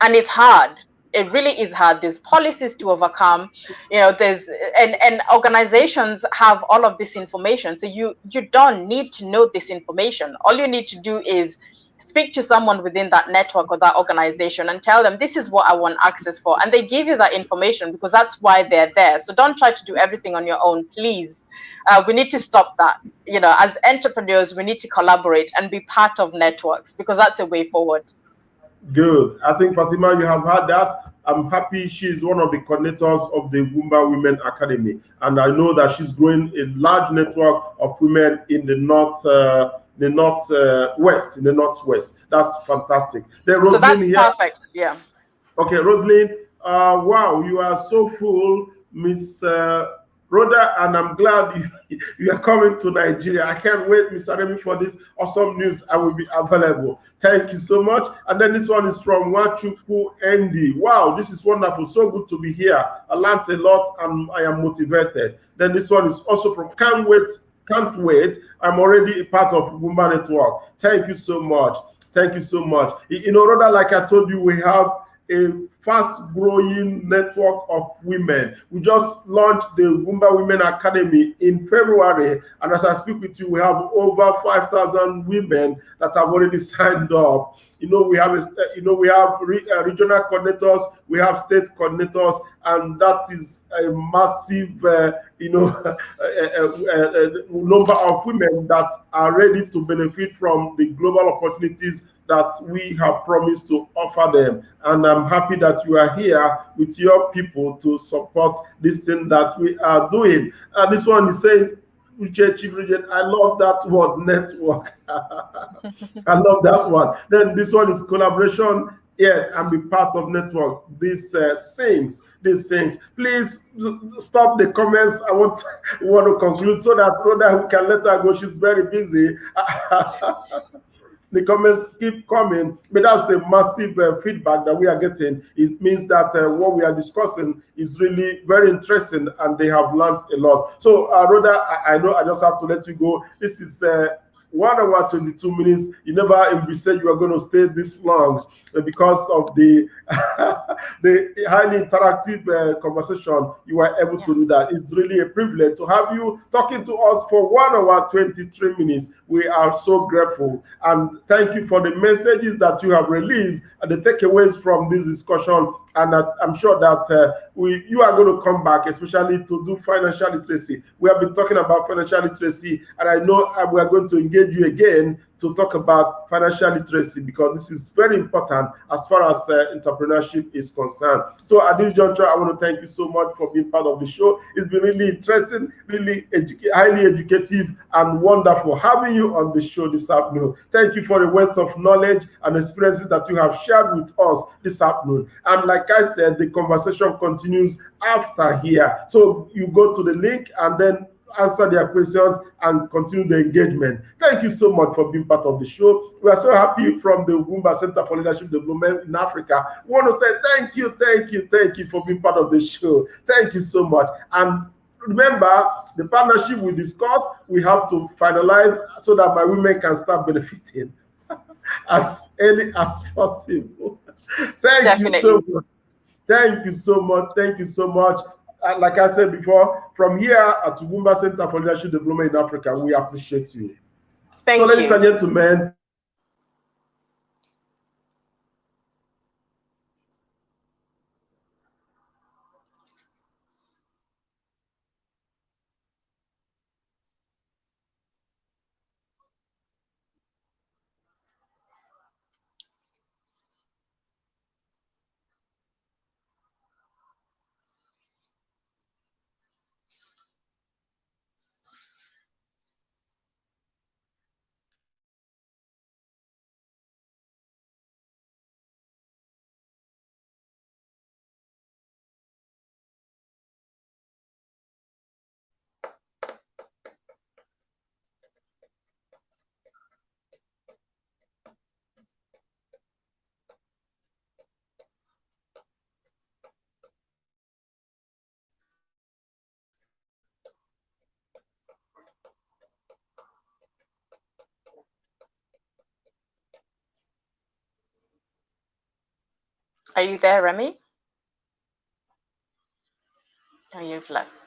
And it's hard. It really is hard. There's policies to overcome. There's and organizations have all of this information. So you don't need to know this information. All you need to do is speak to someone within that network or that organization and tell them, this is what I want access for. And they give you that information because that's why they're there. So don't try to do everything on your own, please. We need to stop that. As entrepreneurs, we need to collaborate and be part of networks, because that's a way forward. Good. I think, Fatima, you have heard that. I'm happy she's one of the coordinators of the Ugwumba Women Academy. And I know that she's growing a large network of women in the northwest. That's fantastic. Then so that's here. Perfect. Yeah. Okay, Rosalind. Wow, you are so full, Ms. Rhoda, and I'm glad you are coming to Nigeria. I can't wait, Mr. Remy, for this awesome news. I will be available. Thank you so much. And then this one is from Wachuku Andy. Wow, this is wonderful. So good to be here. I learned a lot and I am motivated. Then this one is also from Can't wait. I'm already a part of Ugwumba Network. Thank you so much. Thank you so much. Rhoda, like I told you, we have a fast-growing network of women. We just launched the Ugwumba Women Academy in February, and as I speak with you, we have over 5,000 women that have already signed up. We have regional coordinators, we have state coordinators, and that is a massive, number of women that are ready to benefit from the global opportunities that we have promised to offer them. And I'm happy that you are here with your people to support this thing that we are doing. And this one is saying, Chief Regent, I love that word, network. I love that one. Then this one is collaboration, and be part of network. These things. Please stop the comments. I want to conclude so that Rhoda can let her go. She's very busy. The comments keep coming, but that's a massive feedback that we are getting. It means that what we are discussing is really very interesting and they have learned a lot. So, Rhoda, I know I just have to let you go. This is 1 hour 22 minutes. You never envisaged you were going to stay this long because of the the highly interactive conversation. You were able to do that. It's really a privilege to have you talking to us for 1 hour 23 minutes. We are so grateful, and thank you for the messages that you have released and the takeaways from this discussion. And I'm sure that you are going to come back, especially to do financial literacy. We have been talking about financial literacy, and I know we are going to engage you again to talk about financial literacy, because this is very important as far as entrepreneurship is concerned. So at this juncture, I want to thank you so much for being part of the show. It's been really interesting, really highly educative, and wonderful having you on the show this afternoon. Thank you for the wealth of knowledge and experiences that you have shared with us this afternoon. And like I said, the conversation continues after here. So you go to the link and then answer their questions and continue the engagement. Thank you so much for being part of the show. We are so happy from the Ugwumba Center for Leadership Development in Africa. We want to say thank you for being part of the show. Thank you so much. And remember, the partnership we discussed, we have to finalize so that my women can start benefiting as early as possible. Thank you so much. Thank you so much. Thank you so much. Like I said before, from here at Ugwumba Center for Leadership Development in Africa, we appreciate you. Thank you. Ladies and gentlemen, Are you there, Remy? Oh, you've left.